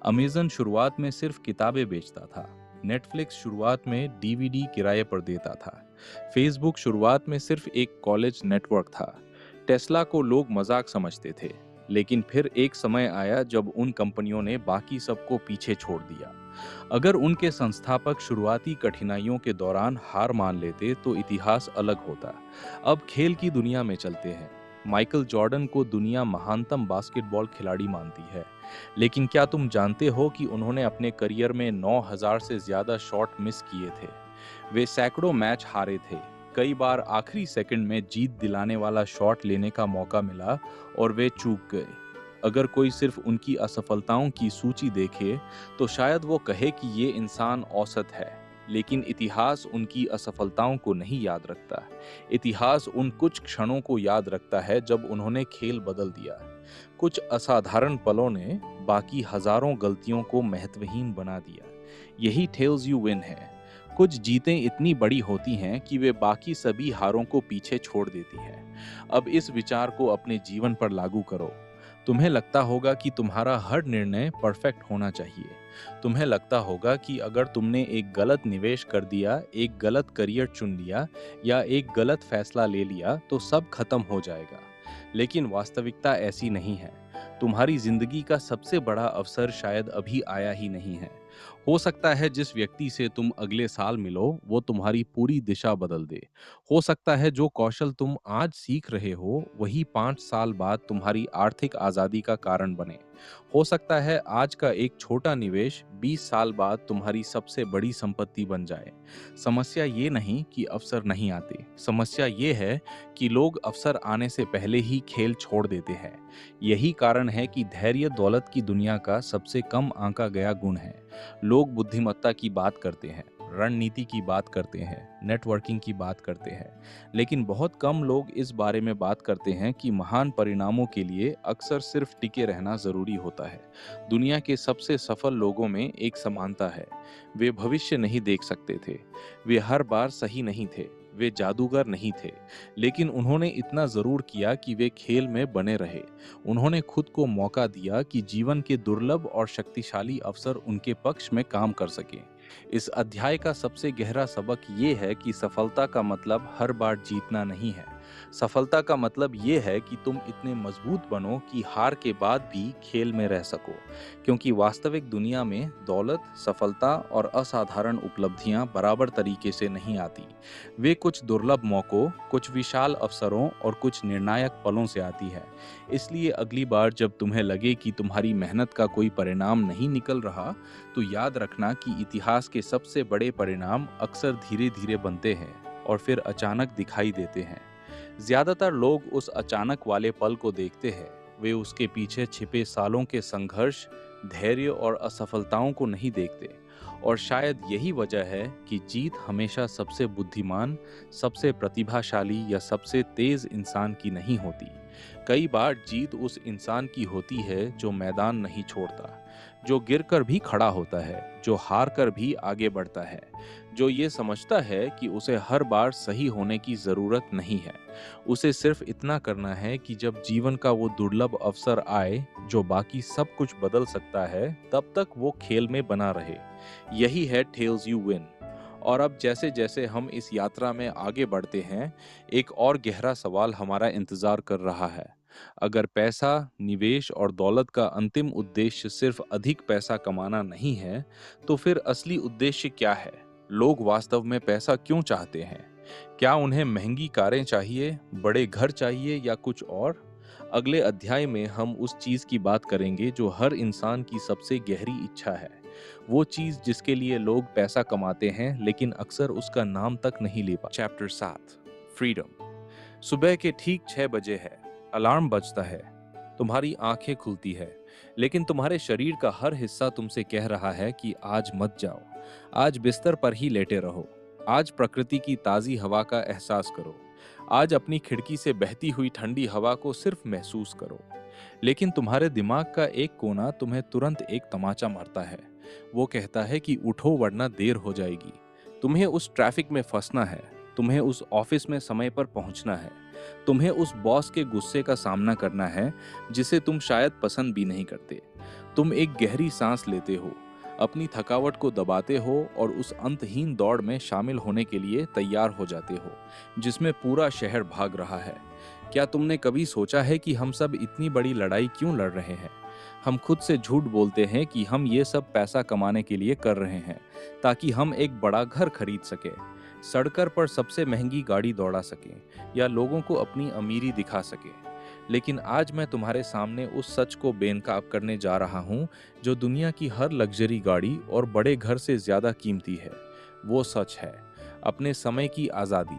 अमेज़न शुरुआत में सिर्फ किताबें बेचता था। नेटफ्लिक्स शुरुआत में डीवीडी किराए पर देता था। फेसबुक शुरुआत में सिर्फ एक कॉलेज नेटवर्क था। टेस्ला को लोग मजाक समझते थे। लेकिन फिर एक समय आया जब उन कंपनियों ने बाकी सबको पीछे छोड़ दिया। अगर उनके संस्थापक शुरुआती कठिनाइयों के दौरान हार मान लेते, तो इतिहास अलग होता। अब खेल की दुनिया में चलते हैं। माइकल जॉर्डन को दुनिया महानतम बास्केटबॉल खिलाड़ी मानती है। लेकिन क्या तुम जानते हो कि उन्होंने अपने करियर में 9,000 से ज्यादा शॉट मिस किए थे? वे सैकड़ों मैच हारे थे। कई बार आखिरी सेकंड में जीत दिलाने वाला शॉट लेने का मौका मिला और वे चूक गए। अगर कोई सिर्फ उनकी असफलताओं की सूची देखे, तो शायद वो कहे कि ये इंसान औसत है। लेकिन इतिहास उनकी असफलताओं को नहीं याद रखता। इतिहास उन कुछ क्षणों को याद रखता है जब उन्होंने खेल बदल दिया। कुछ असाधारण पलों ने बाकी हजारों गलतियों को महत्वहीन बना दिया। यही टेल्स यू विन है। कुछ जीतें इतनी बड़ी होती हैं कि वे बाकी सभी हारों को पीछे छोड़ देती हैं। अब इस विचार को अपने जीवन पर लागू करो। तुम्हें लगता होगा कि तुम्हारा हर निर्णय परफेक्ट होना चाहिए। तुम्हें लगता होगा कि अगर तुमने एक गलत निवेश कर दिया, एक गलत करियर चुन लिया या एक गलत फैसला ले लिया, तो सब खत्म हो जाएगा। लेकिन वास्तविकता ऐसी नहीं है। तुम्हारी जिंदगी का सबसे बड़ा अवसर शायद अभी आया ही नहीं है। हो सकता है जिस व्यक्ति से तुम अगले साल मिलो वो तुम्हारी पूरी दिशा बदल दे। हो सकता है जो कौशल तुम आज सीख रहे हो वही 5 साल बाद तुम्हारी आर्थिक आजादी का कारण बने। हो सकता है आज का एक छोटा निवेश 20 साल बाद तुम्हारी सबसे बड़ी संपत्ति बन जाए। समस्या ये नहीं कि अवसर नहीं आते, समस्या ये है कि लोग अवसर आने से पहले ही खेल छोड़ देते हैं। यही कारण है कि धैर्य दौलत की दुनिया का सबसे कम आंका गया गुण है। लोग बुद्धिमत्ता की बात करते हैं, रणनीति की बात करते हैं, नेटवर्किंग की बात करते हैं, लेकिन बहुत कम लोग इस बारे में बात करते हैं कि महान परिणामों के लिए अक्सर सिर्फ टिके रहना जरूरी होता है। दुनिया के सबसे सफल लोगों में एक समानता है। वे भविष्य नहीं देख सकते थे, वे हर बार सही नहीं थे, वे जादूगर नहीं थे, लेकिन उन्होंने इतना जरूर किया कि वे खेल में बने रहे। उन्होंने खुद को मौका दिया कि जीवन के दुर्लभ और शक्तिशाली अवसर उनके पक्ष में काम कर सकें। इस अध्याय का सबसे गहरा सबक ये है कि सफलता का मतलब हर बार जीतना नहीं है। सफलता का मतलब ये है कि तुम इतने मजबूत बनो कि हार के बाद भी खेल में रह सको, क्योंकि वास्तविक दुनिया में दौलत, सफलता और असाधारण उपलब्धियां बराबर तरीके से नहीं आती। वे कुछ दुर्लभ मौकों, कुछ विशाल अवसरों और कुछ निर्णायक पलों से आती है। इसलिए अगली बार जब तुम्हें लगे कि तुम्हारी मेहनत का कोई परिणाम नहीं निकल रहा, तो याद रखना कि इतिहास के सबसे बड़े परिणाम अक्सर धीरे धीरे बनते हैं और फिर अचानक दिखाई देते हैं। ज्यादातर लोग उस अचानक वाले पल को देखते हैं, वे उसके पीछे छिपे सालों के संघर्ष, धैर्य और असफलताओं को नहीं देखते। और शायद यही वजह है कि जीत हमेशा सबसे बुद्धिमान, सबसे प्रतिभाशाली या सबसे तेज इंसान की नहीं होती। कई बार जीत उस इंसान की होती है जो मैदान नहीं छोड़ता, जो गिरकर भी खड़ा होता है, जो हार कर भी आगे बढ़ता है, जो ये समझता है कि उसे हर बार सही होने की जरूरत नहीं है। उसे सिर्फ इतना करना है कि जब जीवन का वो दुर्लभ अवसर आए जो बाकी सब कुछ बदल सकता है, तब तक वो खेल में बना रहे। यही है टेल्स यू विन। और अब जैसे जैसे हम इस यात्रा में आगे बढ़ते हैं, एक और गहरा सवाल हमारा इंतजार कर रहा है। अगर पैसा, निवेश और दौलत का अंतिम उद्देश्य सिर्फ अधिक पैसा कमाना नहीं है, तो फिर असली उद्देश्य क्या है? लोग वास्तव में पैसा क्यों चाहते हैं? क्या उन्हें महंगी कारें चाहिए, बड़े घर चाहिए या कुछ और? अगले अध्याय में हम उस चीज की बात करेंगे जो हर इंसान की सबसे गहरी इच्छा है। वो चीज जिसके लिए लोग पैसा कमाते हैं लेकिन अक्सर उसका नाम तक नहीं ले पाते। Chapter 7, freedom. सुबह के ठीक 6 बजे है, अलार्म बजता है, तुम्हारी आंखें खुलती है, लेकिन तुम्हारे शरीर का हर हिस्सा तुमसे कह रहा है कि आज मत जाओ, आज बिस्तर पर ही लेटे रहो, आज प्रकृति की ताजी हवा का एहसास करो, आज अपनी खिड़की से बहती हुई ठंडी हवा को सिर्फ महसूस करो। लेकिन तुम्हारे दिमाग का एक कोना तुम्हें तुरंत एक तमाचा मारता है। वो कहता है कि उठो वरना देर हो जाएगी। तुम्हें उस ट्रैफिक में फंसना है, तुम्हें उस ऑफिस में समय पर पहुंचना है, तुम्हें उस बॉस के गुस्से का सामना करना है जिसे तुम शायद पसंद भी नहीं करते। तुम एक गहरी सांस लेते हो, अपनी थकावट को दबाते हो और उस अंतहीन दौड़ में शामिल होने के लिए तैयार हो जाते हो जिसमें पूरा शहर भाग रहा है। क्या तुमने कभी सोचा है कि हम सब इतनी बड़ी लड़ाई क्यों लड़ रहे हैं? हम खुद से झूठ बोलते हैं कि हम ये सब पैसा कमाने के लिए कर रहे हैं, ताकि हम एक बड़ा घर खरीद सके, सड़क पर सबसे महंगी गाड़ी दौड़ा सकें या लोगों को अपनी अमीरी दिखा सके। लेकिन आज मैं तुम्हारे सामने उस सच को बेनकाब करने जा रहा हूं जो दुनिया की हर लग्जरी गाड़ी और बड़े घर से ज्यादा कीमती है। वो सच है अपने समय की आज़ादी।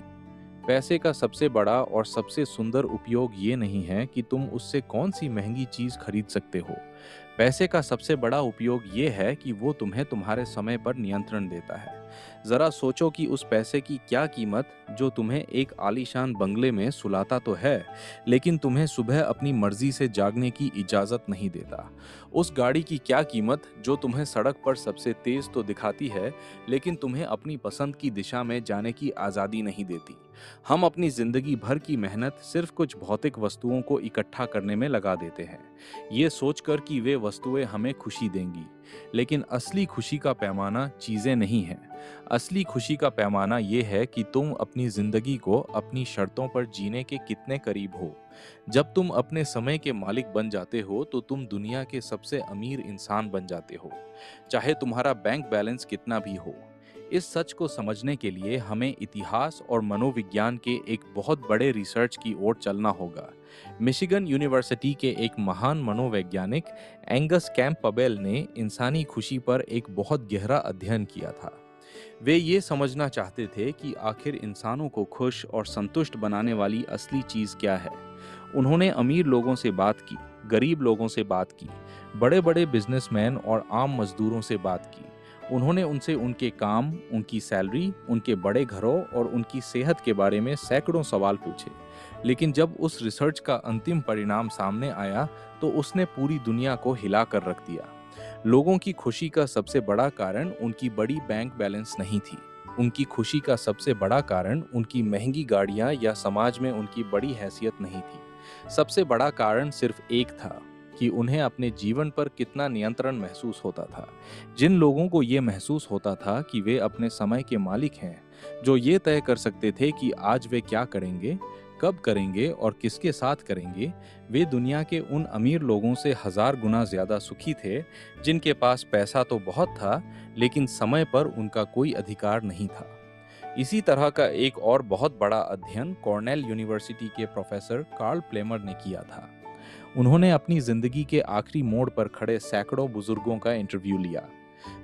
पैसे का सबसे बड़ा और सबसे सुंदर उपयोग ये नहीं है कि तुम उससे कौन सी महंगी चीज खरीद सकते हो। पैसे का सबसे बड़ा उपयोग ये है कि वो तुम्हें तुम्हारे समय पर नियंत्रण देता है। जरा सोचो कि उस पैसे की क्या कीमत जो तुम्हें एक आलीशान बंगले में सुलाता तो है, लेकिन तुम्हें सुबह अपनी मर्जी से जागने की इजाजत नहीं देता। उस गाड़ी की क्या कीमत जो तुम्हें सड़क पर सबसे तेज तो दिखाती है, लेकिन तुम्हें अपनी पसंद की दिशा में जाने की आज़ादी नहीं देती। हम अपनी जिंदगी भर की मेहनत सिर्फ कुछ भौतिक वस्तुओं को इकट्ठा करने में लगा देते हैं, ये सोचकर कि वे वस्तुएं हमें खुशी देंगी। लेकिन असली खुशी का पैमाना चीजें नहीं है। असली खुशी का पैमाना ये है कि तुम अपनी जिंदगी को अपनी शर्तों पर जीने के कितने करीब हो। जब तुम अपने समय के मालिक बन जाते हो तो तुम दुनिया के सबसे अमीर इंसान बन जाते हो, चाहे तुम्हारा बैंक बैलेंस कितना भी हो। इस सच को समझने के लिए हमें इतिहास और मनोविज्ञान के एक बहुत बड़े रिसर्च की ओर चलना होगा। मिशिगन यूनिवर्सिटी के एक महान मनोवैज्ञानिक एंगस कैम्पबेल ने इंसानी खुशी पर एक बहुत गहरा अध्ययन किया था। वे ये समझना चाहते थे कि आखिर इंसानों को खुश और संतुष्ट बनाने वाली असली चीज क्या है। उन्होंने अमीर लोगों से बात की, गरीब लोगों से बात की, बड़े बड़े बिजनेसमैन और आम मजदूरों से बात की। उन्होंने उनसे उनके काम, उनकी सैलरी, उनके बड़े घरों और उनकी सेहत के बारे में सैकड़ों सवाल पूछे। लेकिन जब उस रिसर्च का अंतिम परिणाम सामने आया तो उसने पूरी दुनिया को हिला कर रख दिया। लोगों की खुशी का सबसे बड़ा कारण उनकी बड़ी बैंक बैलेंस नहीं थी। उनकी खुशी का सबसे बड़ा कारण उनकी महंगी गाड़ियां या समाज में उनकी बड़ी हैसियत नहीं थी। सबसे बड़ा कारण सिर्फ एक था कि उन्हें अपने जीवन पर कितना नियंत्रण महसूस होता था। जिन लोगों को ये महसूस होता था कि वे अपने समय के मालिक हैं, जो ये तय कर सकते थे कि आज वे क्या करेंगे, कब करेंगे और किसके साथ करेंगे, वे दुनिया के उन अमीर लोगों से 1000 गुना ज्यादा सुखी थे जिनके पास पैसा तो बहुत था लेकिन समय पर उनका कोई अधिकार नहीं था। इसी तरह का एक और बहुत बड़ा अध्ययन कॉर्नेल यूनिवर्सिटी के प्रोफेसर कार्ल प्लेमर ने किया था। उन्होंने अपनी जिंदगी के आखिरी मोड़ पर खड़े सैकड़ों बुजुर्गों का इंटरव्यू लिया।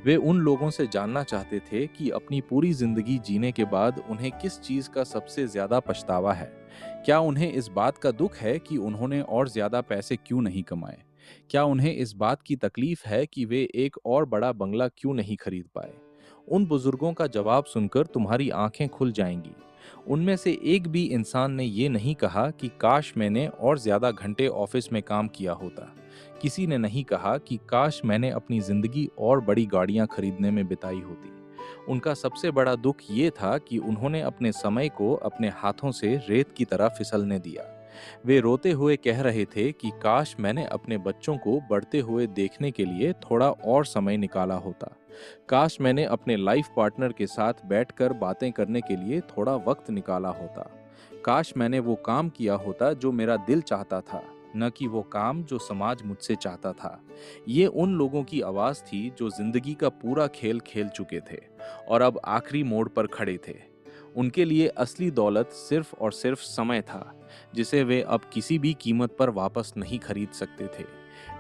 वे उन लोगों से जानना चाहते थे कि अपनी पूरी जिंदगी जीने के बाद उन्हें किस चीज का सबसे ज्यादा पछतावा है। क्या उन्हें इस बात का दुख है कि उन्होंने और ज्यादा पैसे क्यों नहीं कमाए? क्या उन्हें इस बात की तकलीफ है कि वे एक और बड़ा बंगला क्यों नहीं खरीद पाए? उन बुजुर्गों का जवाब सुनकर तुम्हारी आंखें खुल जाएंगी। उनमें से एक भी इंसान ने ये नहीं कहा कि काश मैंने और ज्यादा घंटे ऑफिस में काम किया होता। किसी ने नहीं कहा कि काश मैंने अपनी जिंदगी और बड़ी गाड़ियां खरीदने में बिताई होती। उनका सबसे बड़ा दुख ये था कि उन्होंने अपने समय को अपने हाथों से रेत की तरह फिसलने दिया। वे रोते हुए कह रहे थे कि काश मैंने अपने बच्चों को बढ़ते हुए देखने के लिए थोड़ा और समय निकाला होता। काश मैंने अपने लाइफ पार्टनर के साथ बैठकर बातें करने के लिए थोड़ा वक्त निकाला होता। काश मैंने वो काम किया होता जो मेरा दिल चाहता था, न कि वो काम जो समाज मुझसे चाहता था। ये उन लोगों की आवाज थी जो जिंदगी का पूरा खेल खेल चुके थे और अब आखिरी मोड़ पर खड़े थे। उनके लिए असली दौलत सिर्फ और सिर्फ समय था, जिसे वे अब किसी भी कीमत पर वापस नहीं खरीद सकते थे।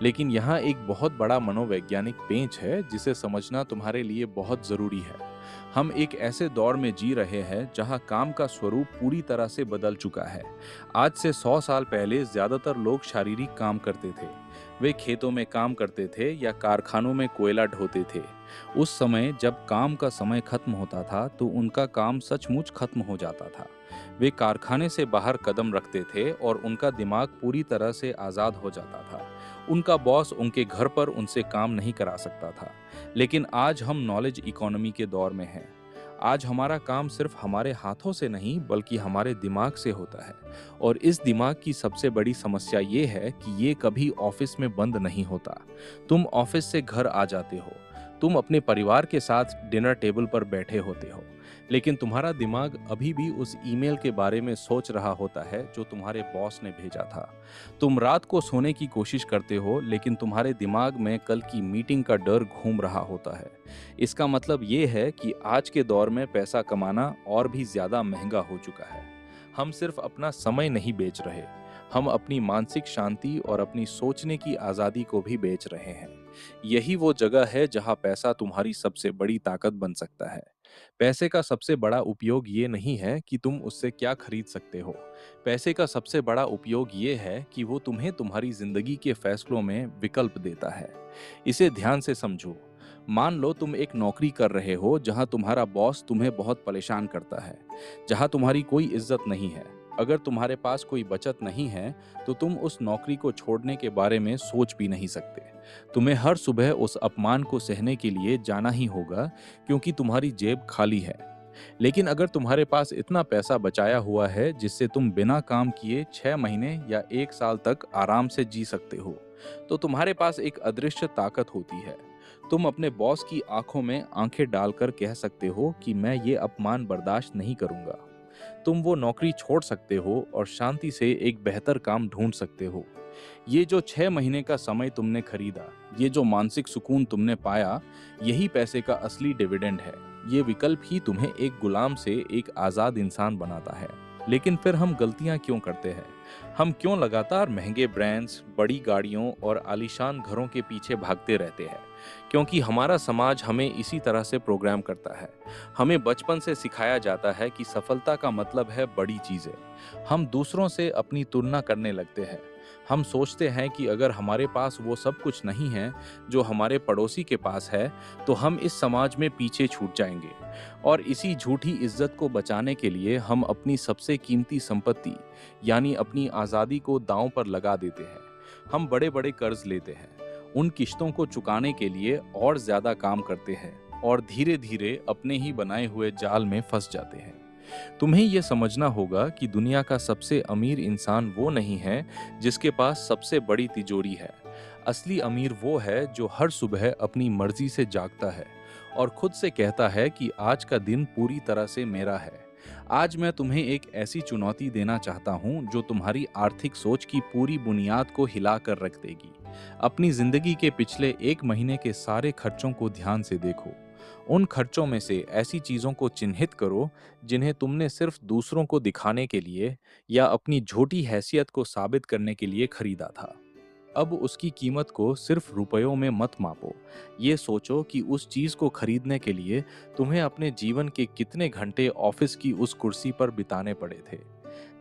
लेकिन यहाँ एक बहुत बड़ा मनोवैज्ञानिक पेंच है जिसे समझना तुम्हारे लिए बहुत जरूरी है। हम एक ऐसे दौर में जी रहे हैं जहाँ काम का स्वरूप पूरी तरह से बदल चुका है। आज से 100 साल पहले ज्यादातर लोग शारीरिक काम करते थे। वे खेतों में काम करते थे या कारखानों में कोयला ढोते थे। उस समय जब काम का समय खत्म होता था तो उनका काम सचमुच खत्म हो जाता था। वे कारखाने से बाहर कदम रखते थे और उनका दिमाग पूरी तरह से आज़ाद हो जाता था। उनका बॉस उनके घर पर उनसे काम नहीं करा सकता था। लेकिन आज हम नॉलेज इकोनॉमी के दौर में हैं। आज हमारा काम सिर्फ हमारे हाथों से नहीं बल्कि हमारे दिमाग से होता है। और इस दिमाग की सबसे बड़ी समस्या ये है कि ये कभी ऑफिस में बंद नहीं होता। तुम ऑफिस से घर आ जाते हो, तुम अपने परिवार के साथ डिनर टेबल पर बैठे होते हो, लेकिन तुम्हारा दिमाग अभी भी उस ईमेल के बारे में सोच रहा होता है जो तुम्हारे बॉस ने भेजा था। तुम रात को सोने की कोशिश करते हो लेकिन तुम्हारे दिमाग में कल की मीटिंग का डर घूम रहा होता है। इसका मतलब ये है कि आज के दौर में पैसा कमाना और भी ज्यादा महंगा हो चुका है। हम सिर्फ अपना समय नहीं बेच रहे, हम अपनी मानसिक शांति और अपनी सोचने की आज़ादी को भी बेच रहे हैं। यही वो जगह है जहां पैसा तुम्हारी सबसे बड़ी ताकत बन सकता है। पैसे का सबसे बड़ा उपयोग ये नहीं है कि तुम उससे क्या खरीद सकते हो। पैसे का सबसे बड़ा उपयोग ये है कि वो तुम्हें तुम्हारी जिंदगी के फैसलों में विकल्प देता है। इसे ध्यान से समझो। मान लो तुम एक नौकरी कर रहे हो जहां तुम्हारा बॉस तुम्हें बहुत परेशान करता है, जहां तुम्हारी कोई इज्जत नहीं है। अगर तुम्हारे पास कोई बचत नहीं है तो तुम उस नौकरी को छोड़ने के बारे में सोच भी नहीं सकते। तुम्हें हर सुबह उस अपमान को सहने के लिए जाना ही होगा क्योंकि तुम्हारी जेब खाली है। लेकिन अगर तुम्हारे पास इतना पैसा बचाया हुआ है जिससे तुम बिना काम किए 6 महीने या 1 साल तक आराम से जी सकते हो, तो तुम्हारे पास एक अदृश्य ताकत होती है। तुम अपने बॉस की आंखों में आंखें डालकर कह सकते हो कि मैं ये अपमान बर्दाश्त नहीं करूंगा। तुम वो नौकरी छोड़ सकते हो और शांति से एक बेहतर काम ढूंढ सकते हो। ये जो 6 महीने का समय तुमने खरीदा, ये जो मानसिक सुकून तुमने पाया, यही पैसे का असली डिविडेंड है। ये विकल्प ही तुम्हें एक गुलाम से एक आज़ाद इंसान बनाता है। लेकिन फिर हम गलतियां क्यों करते हैं? हम क्यों लगातार महंगे ब्रांड्स, बड़ी गाड़ियों और आलीशान घरों के पीछे भागते रहते हैं? क्योंकि हमारा समाज हमें इसी तरह से प्रोग्राम करता है। हमें बचपन से सिखाया जाता है कि सफलता का मतलब है बड़ी चीजें। हम दूसरों से अपनी तुलना करने लगते हैं। हम सोचते हैं कि अगर हमारे पास वो सब कुछ नहीं है जो हमारे पड़ोसी के पास है, तो हम इस समाज में पीछे छूट जाएंगे। और इसी झूठी इज्जत को बचाने के लिए हम अपनी सबसे कीमती संपत्ति, यानी अपनी आज़ादी को दांव पर लगा देते हैं। हम बड़े बड़े कर्ज लेते हैं, उन किश्तों को चुकाने के लिए और ज्यादा काम करते हैं और धीरे धीरे अपने ही बनाए हुए जाल में फंस जाते हैं। तुम्हें यह समझना होगा कि दुनिया का सबसे अमीर इंसान वो नहीं है जिसके पास सबसे बड़ी तिजोरी है। असली अमीर वो है जो हर सुबह अपनी मर्जी से जागता है और खुद से कहता है कि आज का दिन पूरी तरह से मेरा है। आज मैं तुम्हें एक ऐसी चुनौती देना चाहता हूं जो तुम्हारी आर्थिक सोच की पूरी बुनियाद को हिला कर रख देगी। अपनी जिंदगी के पिछले 1 महीने के सारे खर्चों को ध्यान से देखो। उन खर्चों में से ऐसी चीजों को चिन्हित करो जिन्हें तुमने सिर्फ दूसरों को दिखाने के लिए या अपनी झूठी हैसियत को साबित करने के लिए खरीदा था। अब उसकी कीमत को सिर्फ रुपयों में मत मापो। ये सोचो कि उस चीज को खरीदने के लिए तुम्हें अपने जीवन के कितने घंटे ऑफिस की उस कुर्सी पर बिताने पड़े थे।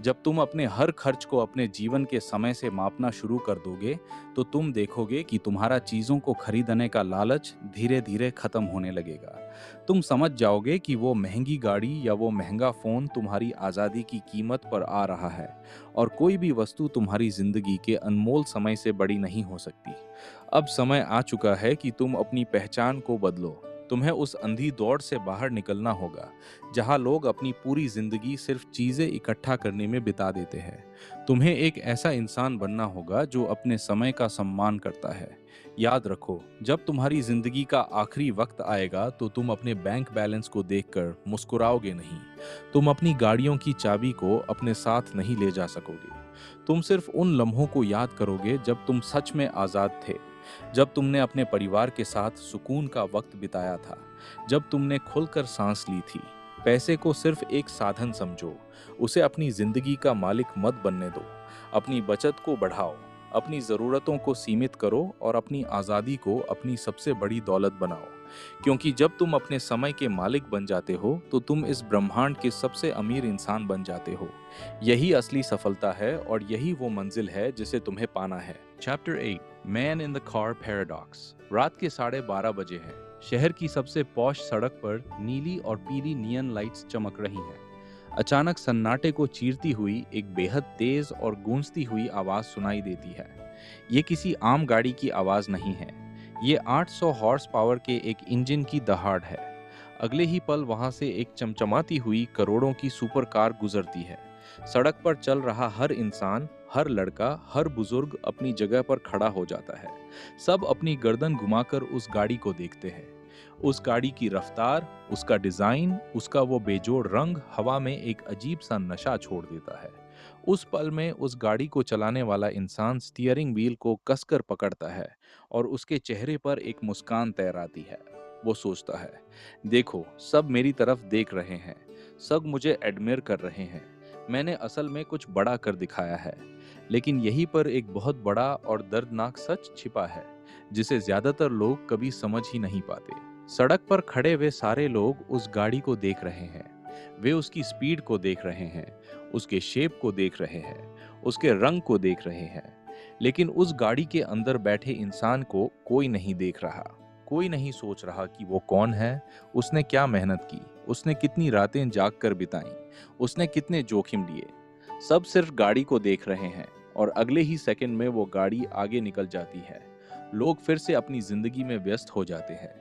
जब तुम अपने हर खर्च को अपने जीवन के समय से मापना शुरू कर दोगे, तो तुम देखोगे कि तुम्हारा चीजों को खरीदने का लालच धीरे धीरे खत्म होने लगेगा। तुम समझ जाओगे कि वो महंगी गाड़ी या वो महंगा फोन तुम्हारी आजादी की कीमत पर आ रहा है और कोई भी वस्तु तुम्हारी जिंदगी के अनमोल समय से बड़ी नहीं हो सकती। अब समय आ चुका है कि तुम अपनी पहचान को बदलो। तुम्हें उस अंधी दौड़ से बाहर निकलना होगा जहां लोग अपनी पूरी जिंदगी सिर्फ चीजें इकट्ठा करने में बिता देते हैं। तुम्हें एक ऐसा इंसान बनना होगा जो अपने समय का सम्मान करता है। याद रखो, जब तुम्हारी जिंदगी का आखिरी वक्त आएगा तो तुम अपने बैंक बैलेंस को देखकर मुस्कुराओगे नहीं। तुम अपनी गाड़ियों की चाबी को अपने साथ नहीं ले जा सकोगे। तुम सिर्फ उन लम्हों को याद करोगे जब तुम सच में आजाद थे, जब तुमने अपने परिवार के साथ सुकून का वक्त बिताया था, जब तुमने खुलकर सांस ली थी। पैसे को सिर्फ एक साधन समझो, उसे अपनी जिंदगी का मालिक मत बनने दो। अपनी बचत को बढ़ाओ, अपनी ज़रूरतों को सीमित करो और अपनी आज़ादी को अपनी सबसे बड़ी दौलत बनाओ। क्योंकि जब तुम अपने समय के मालिक बन जाते हो तो तुम इस ब्रह्मांड के सबसे अमीर इंसान बन जाते हो। यही असली सफलता है और यही वो मंजिल है जिसे तुम्हें पाना है। Chapter 8, man in the car paradox. रात के 12:30 बजे हैं। शहर की सबसे पॉश सड़क पर नीली और पीली नियन लाइट्स चमक रही हैं। अचानक सन्नाटे को चीरती हुई एक बेहद तेज और गूंजती हुई आवाज सुनाई देती है। ये किसी आम गाड़ी की आवाज नहीं है, ये 800 हॉर्स पावर के एक इंजन की दहाड़ है। अगले ही पल वहां से एक चमचमाती हुई करोड़ों की सुपर कार गुजरती है। सड़क पर चल रहा हर इंसान, हर लड़का, हर बुजुर्ग अपनी जगह पर खड़ा हो जाता है। सब अपनी गर्दन घुमाकर उस गाड़ी को देखते हैं। उस गाड़ी की रफ्तार, उसका डिजाइन, उसका वो बेजोड़ रंग हवा में एक अजीब सा नशा छोड़ देता है। उस पल में उस गाड़ी को चलाने वाला इंसान स्टीयरिंग व्हील को कसकर पकड़ता है और उसके चेहरे पर एक मुस्कान तैर आती है। वो सोचता है, देखो, सब मेरी तरफ देख रहे हैं, सब मुझे एडमियर कर रहे हैं। मैंने असल में कुछ बड़ा कर दिखाया है। लेकिन यहीं पर एक बहुत बड़ा और दर्दनाक सच छिपा है जिसे ज्यादातर लोग कभी समझ ही नहीं पाते। सड़क पर खड़े हुए सारे लोग उस गाड़ी को देख रहे हैं। वे उसकी स्पीड को देख रहे हैं, उसके शेप को देख रहे हैं, उसके रंग को देख रहे हैं। लेकिन उस गाड़ी के अंदर बैठे इंसान को कोई नहीं देख रहा। कोई नहीं सोच रहा कि वो कौन है, उसने क्या मेहनत की, उसने कितनी रातें जाग कर बिताई, उसने कितने जोखिम लिए। सब सिर्फ गाड़ी को देख रहे हैं और अगले ही सेकंड में वो गाड़ी आगे निकल जाती है। लोग फिर से अपनी जिंदगी में व्यस्त हो जाते हैं।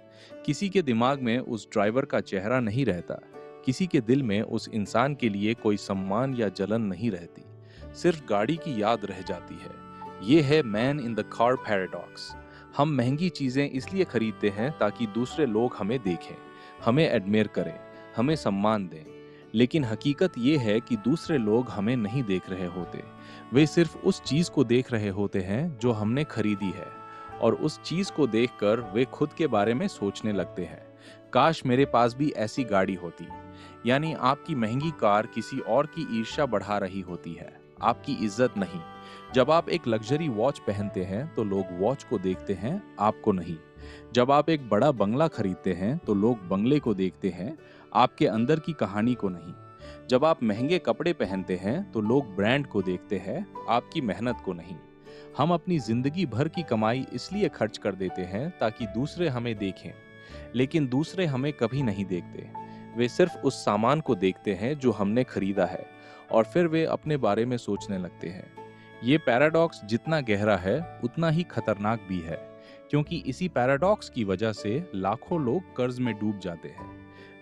किसी के दिमाग में उस ड्राइवर का चेहरा नहीं रहता, किसी के दिल में उस इंसान के लिए कोई सम्मान या जलन नहीं रहती। सिर्फ गाड़ी की याद रह जाती है। ये है man in the car paradox. हम महंगी चीजें इसलिए खरीदते हैं ताकि दूसरे लोग हमें देखें, हमें एडमियर करें, हमें सम्मान दें। लेकिन हकीकत ये है कि दूसरे लोग हमें नहीं देख रहे होते। वे सिर्फ उस चीज को देख रहे होते हैं जो हमने खरीदी है, और उस चीज को देखकर वे खुद के बारे में सोचने लगते हैं, काश मेरे पास भी ऐसी गाड़ी होती। यानी आपकी महंगी कार किसी और की ईर्ष्या बढ़ा रही होती है, आपकी इज्जत नहीं। जब आप एक लग्जरी वॉच पहनते हैं तो लोग वॉच को देखते हैं, आपको नहीं। जब आप एक बड़ा बंगला खरीदते हैं तो लोग बंगले को देखते हैं, आपके अंदर की कहानी को नहीं। जब आप महंगे कपड़े पहनते हैं तो लोग ब्रांड को देखते हैं, आपकी मेहनत को नहीं। हम अपनी जिंदगी भर की कमाई इसलिए खर्च कर देते हैं ताकि दूसरे हमें देखें, लेकिन दूसरे हमें कभी नहीं देखते। वे सिर्फ उस सामान को देखते हैं जो हमने खरीदा है, और फिर वे अपने बारे में सोचने लगते हैं। ये पैराडॉक्स जितना गहरा है उतना ही खतरनाक भी है, क्योंकि इसी पैराडॉक्स की वजह से लाखों लोग कर्ज में डूब जाते हैं।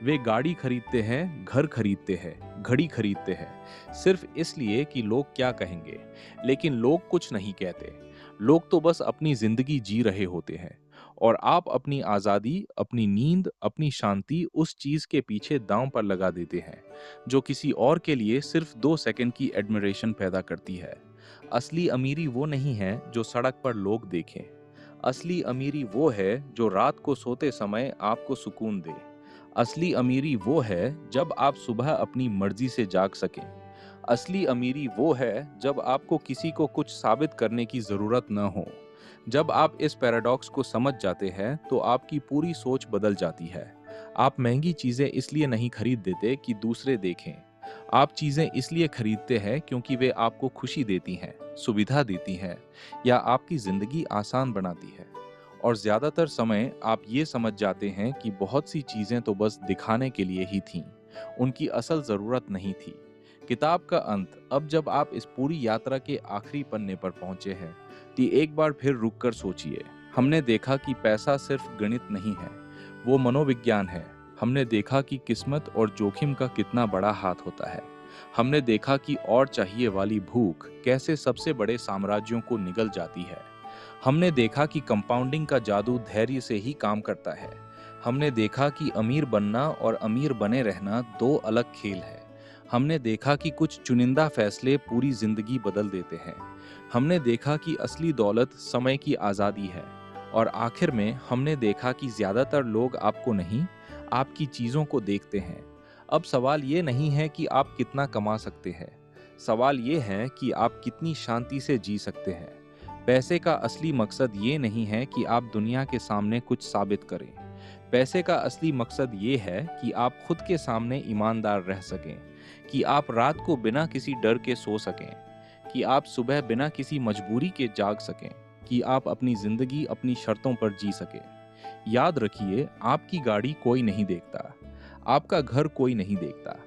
वे गाड़ी खरीदते हैं, घर खरीदते हैं, घड़ी खरीदते हैं, सिर्फ इसलिए कि लोग क्या कहेंगे। लेकिन लोग कुछ नहीं कहते। लोग तो बस अपनी जिंदगी जी रहे होते हैं, और आप अपनी आज़ादी, अपनी नींद, अपनी शांति उस चीज़ के पीछे दांव पर लगा देते हैं जो किसी और के लिए सिर्फ 2 सेकंड की एडमिरेशन पैदा करती है। असली अमीरी वो नहीं है जो सड़क पर लोग देखें। असली अमीरी वो है जो रात को सोते समय आपको सुकून दे। असली अमीरी वो है जब आप सुबह अपनी मर्जी से जाग सकें। असली अमीरी वो है जब आपको किसी को कुछ साबित करने की जरूरत न हो। जब आप इस पैराडॉक्स को समझ जाते हैं तो आपकी पूरी सोच बदल जाती है। आप महंगी चीजें इसलिए नहीं खरीद देते कि दूसरे देखें। आप चीजें इसलिए खरीदते हैं क्योंकि वे आपको खुशी देती हैं, सुविधा देती हैं, या आपकी जिंदगी आसान बनाती है। और ज्यादातर समय आप ये समझ जाते हैं कि बहुत सी चीजें तो बस दिखाने के लिए ही थीं, उनकी असल जरूरत नहीं थी। किताब का अंत, अब जब आप इस पूरी यात्रा के आखिरी पन्ने पर पहुंचे हैं, तो एक बार फिर रुककर सोचिए। हमने देखा कि पैसा सिर्फ गणित नहीं है, वो मनोविज्ञान है। हमने देखा कि किस्मत और जोखिम का कितना बड़ा हाथ होता है। हमने देखा कि और चाहिए वाली भूख कैसे सबसे बड़े साम्राज्यों को निगल जाती है। हमने देखा कि कंपाउंडिंग का जादू धैर्य से ही काम करता है। हमने देखा कि अमीर बनना और अमीर बने रहना दो अलग खेल है। हमने देखा कि कुछ चुनिंदा फैसले पूरी जिंदगी बदल देते हैं। हमने देखा कि असली दौलत समय की आज़ादी है। और आखिर में हमने देखा कि ज्यादातर लोग आपको नहीं, आपकी चीज़ों को देखते हैं। अब सवाल ये नहीं है कि आप कितना कमा सकते हैं, सवाल ये है कि आप कितनी शांति से जी सकते हैं। पैसे का असली मकसद ये नहीं है कि आप दुनिया के सामने कुछ साबित करें। पैसे का असली मकसद ये है कि आप खुद के सामने ईमानदार रह सकें, कि आप रात को बिना किसी डर के सो सकें, कि आप सुबह बिना किसी मजबूरी के जाग सकें, कि आप अपनी जिंदगी अपनी शर्तों पर जी सकें। याद रखिए, आपकी गाड़ी कोई नहीं देखता, आपका घर कोई नहीं देखता,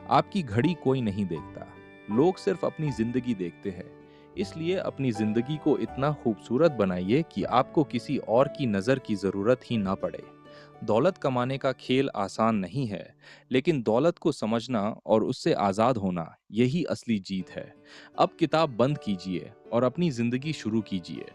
आपकी घड़ी कोई नहीं देखता। लोग सिर्फ अपनी जिंदगी देखते हैं। इसलिए अपनी जिंदगी को इतना खूबसूरत बनाइए कि आपको किसी और की नज़र की ज़रूरत ही ना पड़े। दौलत कमाने का खेल आसान नहीं है, लेकिन दौलत को समझना और उससे आज़ाद होना, यही असली जीत है। अब किताब बंद कीजिए और अपनी ज़िंदगी शुरू कीजिए।